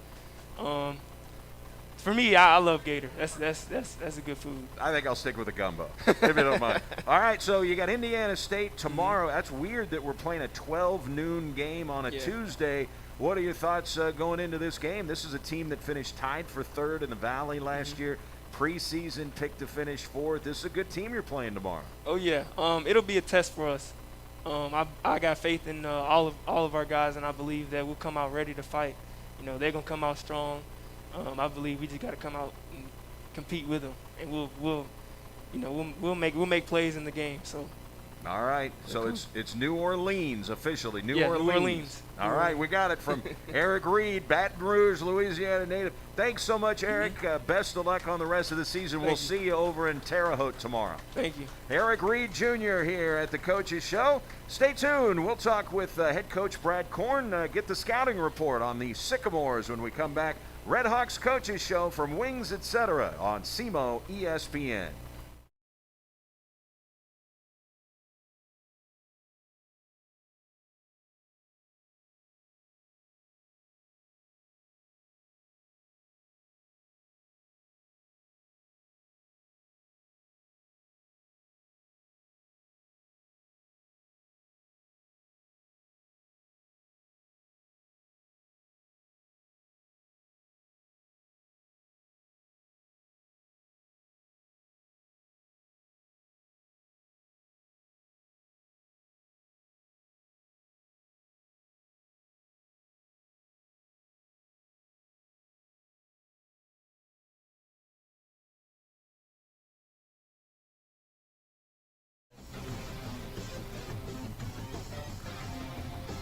for me, I love Gator. That's a good food. I think I'll stick with the gumbo, if you don't mind. All right, so you got Indiana State tomorrow. That's weird that we're playing a 12 noon game on a Tuesday. What are your thoughts going into this game? This is a team that finished tied for 3rd in the Valley last year. Preseason picked to finish 4th. This is a good team you're playing tomorrow. Oh yeah, it'll be a test for us. I got faith in all of our guys, and I believe that we'll come out ready to fight. You know, they're gonna come out strong. I believe we just got to come out and compete with them, and we'll make plays in the game. So. All right, so it's New Orleans officially. New Orleans. New Orleans. All right, we got it from Eric Reid, Baton Rouge, Louisiana native. Thanks so much, Eric. Best of luck on the rest of the season. We'll see you over in Terre Haute tomorrow. Thank you. Eric Reid Jr. here at the Coaches Show. Stay tuned. We'll talk with head coach Brad Korn. Get the scouting report on the Sycamores when we come back. Red Hawks Coaches Show from Wings, etc. on SEMO ESPN.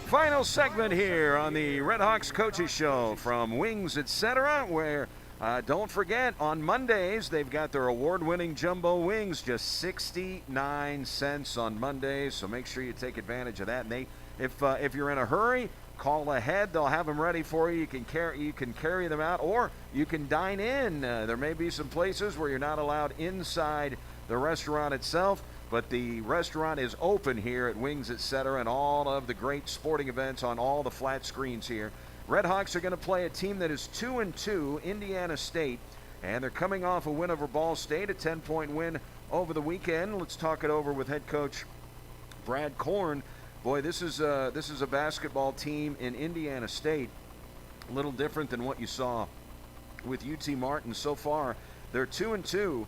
Final segment here on the Red Hawks Coaches Show from Wings, etc., where Don't forget, on Mondays, they've got their award-winning jumbo wings, just 69 cents on Mondays, so make sure you take advantage of that. And if you're in a hurry, call ahead. They'll have them ready for you. You can carry them out, or you can dine in. There may be some places where you're not allowed inside the restaurant itself, but the restaurant is open here at Wings Etc. and all of the great sporting events on all the flat screens here. Red Hawks are going to play a team that is 2-2, Indiana State, and they're coming off a win over Ball State, a 10-point win over the weekend. Let's talk it over with head coach Brad Korn. Boy, this is a basketball team in Indiana State, a little different than what you saw with UT Martin so far. They're 2-2.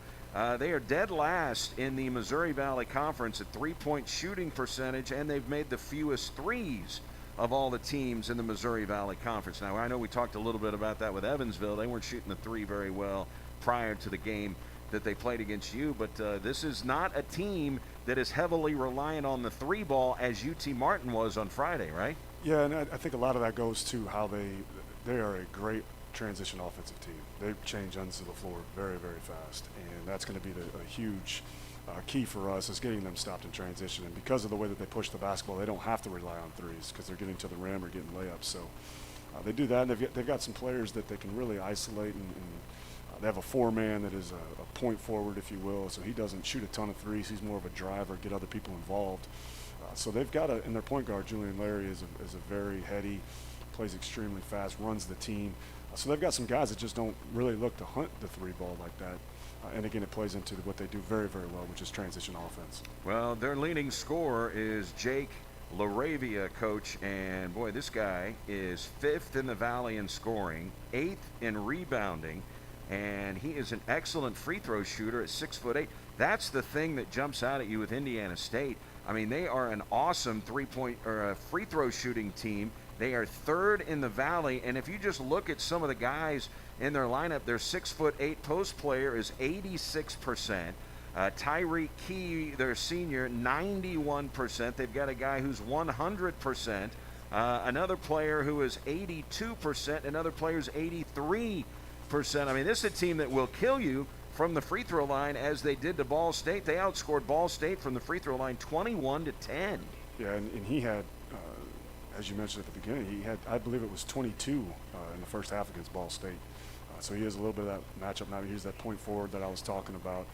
They are dead last in the Missouri Valley Conference at three-point shooting percentage, and they've made the fewest threes of all the teams in the Missouri Valley Conference. Now, I know we talked a little bit about that with Evansville. They weren't shooting the three very well prior to the game that they played against you, but this is not a team that is heavily reliant on the three ball as UT Martin was on Friday, right? Yeah, and I think a lot of that goes to how they are a great transition offensive team. They change ends of the floor very, very fast, and that's going to be a huge key for us is getting them stopped in transition. And because of the way that they push the basketball, they don't have to rely on threes because they're getting to the rim or getting layups. So they do that, and they've got some players that they can really isolate, and they have a four-man that is a point forward, if you will, so he doesn't shoot a ton of threes. He's more of a driver, get other people involved. So they've got in their point guard, Julian Larry is a very heady, plays extremely fast, runs the team. So they've got some guys that just don't really look to hunt the three ball like that. And again, it plays into what they do very, very well, which is transition offense. Well, their leading scorer is Jake LaRavia, coach, and boy, this guy is 5th in the Valley in scoring, 8th in rebounding, and he is an excellent free throw shooter at 6'8". That's the thing that jumps out at you with Indiana State. I mean, they are an awesome free throw shooting team. They are 3rd in the Valley, and if you just look at some of the guys in their lineup, their 6'8" post player is 86%. Tyreek Key, their senior, 91%. They've got a guy who's 100%. Another player who is 82%. Another player's 83%. I mean, this is a team that will kill you from the free throw line as they did to Ball State. They outscored Ball State from the free throw line 21-10. Yeah, and he had, as you mentioned at the beginning, he had, I believe it was 22 in the first half against Ball State. So he has a little bit of that matchup now. He's that point forward that I was talking about.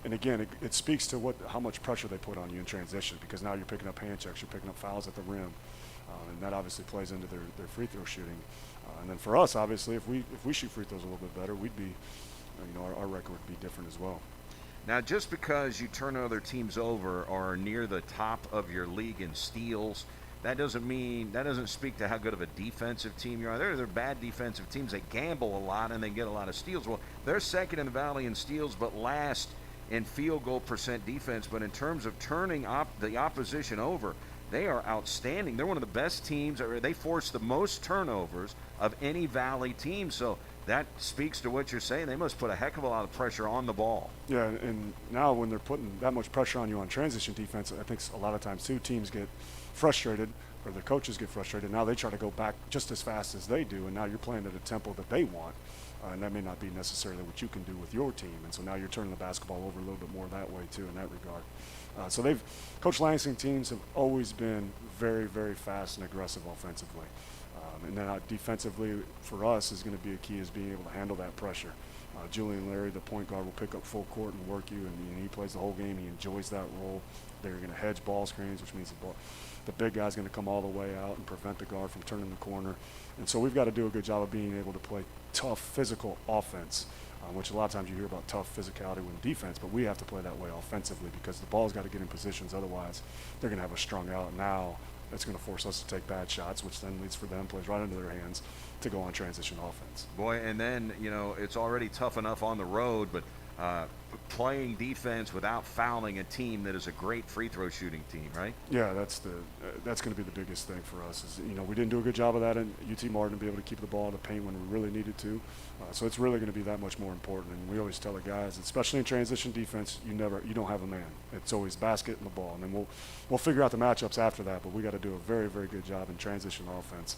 And again, it speaks to how much pressure they put on you in transition, because now you're picking up hand checks, you're picking up fouls at the rim, and that obviously plays into their free throw shooting. And then for us, obviously, if we shoot free throws a little bit better, we'd be, our record would be different as well. Now, just because you turn other teams over or are near the top of your league in steals, that doesn't speak to how good of a defensive team you are. They're bad defensive teams. They gamble a lot and they get a lot of steals. Well, they're 2nd in the Valley in steals, but last in field goal percent defense. But in terms of turning the opposition over, they are outstanding. They're one of the best teams. They force the most turnovers of any Valley team. So that speaks to what you're saying. They must put a heck of a lot of pressure on the ball. Yeah, and now when they're putting that much pressure on you on transition defense, I think a lot of times too, teams get frustrated, or their coaches get frustrated. Now they try to go back just as fast as they do, and now you're playing at a tempo that they want, and that may not be necessarily what you can do with your team. And so now you're turning the basketball over a little bit more that way too in that regard. So Coach Lansing teams have always been very, very fast and aggressive offensively. And then defensively for us is going to be a key, is being able to handle that pressure. Julian Larry, the point guard, will pick up full court and work you, and he plays the whole game. He enjoys that role. They're going to hedge ball screens, which means the big guy's going to come all the way out and prevent the guard from turning the corner. And so we've got to do a good job of being able to play tough physical offense, which a lot of times you hear about tough physicality with defense, but we have to play that way offensively because the ball's got to get in positions. Otherwise, they're going to have us strung out. Now that's going to force us to take bad shots, which then leads for them, plays right into their hands to go on transition offense. Boy, and then, it's already tough enough on the road, but playing defense without fouling a team that is a great free throw shooting team, right? Yeah, that's going to be the biggest thing for us. Is we didn't do a good job of that in UT Martin to be able to keep the ball in the paint when we really needed to. So it's really going to be that much more important. And we always tell the guys, especially in transition defense, you don't have a man. It's always basket and the ball, and then we'll figure out the matchups after that. But we got to do a very, very good job in transition offense,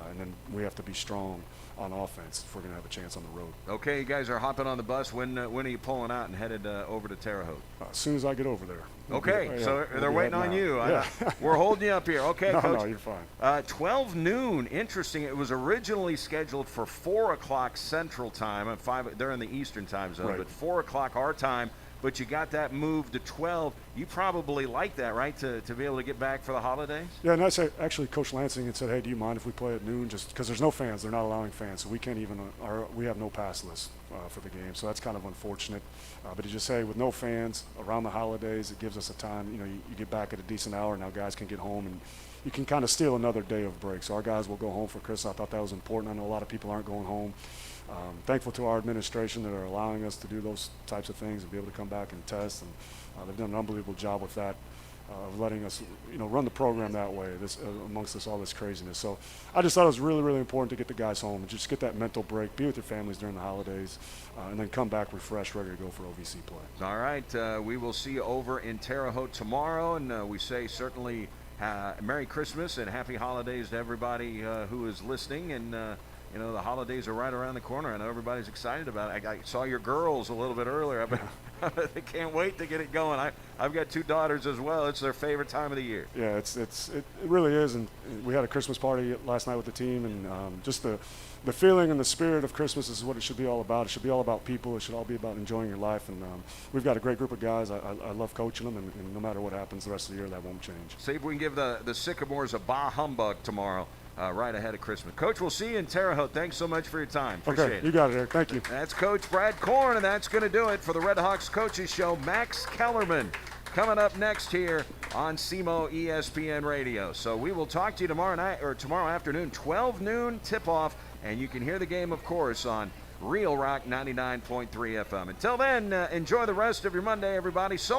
and then we have to be strong on offense if we're going to have a chance on the road. Okay, you guys are hopping on the bus. When are you pulling out and headed over to Terre Haute? As soon as I get over there. Okay, so they're waiting on you. Yeah. We're holding you up here. Okay, no, Coach. No, you're fine. 12 noon. Interesting. It was originally scheduled for 4 o'clock Central Time. At 5, they're in the Eastern Time zone, right. But 4 o'clock our time. But you got that moved to 12. You probably like that, right, to be able to get back for the holidays? Yeah, and actually Coach Lansing had said, hey, do you mind if we play at noon? Just because there's no fans. They're not allowing fans, so we can't even we have no pass list for the game. So that's kind of unfortunate. But he just said, with no fans around the holidays, it gives us a time. You get back at a decent hour. Now guys can get home, and you can kind of steal another day of break. So our guys will go home for Christmas. I thought that was important. I know a lot of people aren't going home. Thankful to our administration that are allowing us to do those types of things and be able to come back and test. And they've done an unbelievable job with that, of letting us, run the program that way. Amongst all this craziness. So I just thought it was really, really important to get the guys home and just get that mental break, be with your families during the holidays, and then come back refreshed, ready to go for OVC play. All right, we will see you over in Terre Haute tomorrow, and we say certainly Merry Christmas and Happy Holidays to everybody who is listening. And the holidays are right around the corner. I know everybody's excited about it. I saw your girls a little bit earlier. They can't wait to get it going. I've got 2 daughters as well. It's their favorite time of the year. Yeah, it really is. And we had a Christmas party last night with the team, and just the feeling and the spirit of Christmas is what it should be all about. It should be all about people. It should all be about enjoying your life. And we've got a great group of guys. I love coaching them, and no matter what happens the rest of the year, that won't change. See if we can give the Sycamores a bah humbug tomorrow. Right ahead of Christmas. Coach, we'll see you in Terre Haute. Thanks so much for your time. Appreciate it. You got it, Eric. Thank you. That's Coach Brad Korn, and that's going to do it for the Red Hawks Coaches Show. Max Kellerman coming up next here on SEMO ESPN Radio. So we will talk to you tomorrow night or tomorrow afternoon, 12 noon tip-off, and you can hear the game, of course, on Real Rock 99.3 FM. Until then, enjoy the rest of your Monday, everybody. So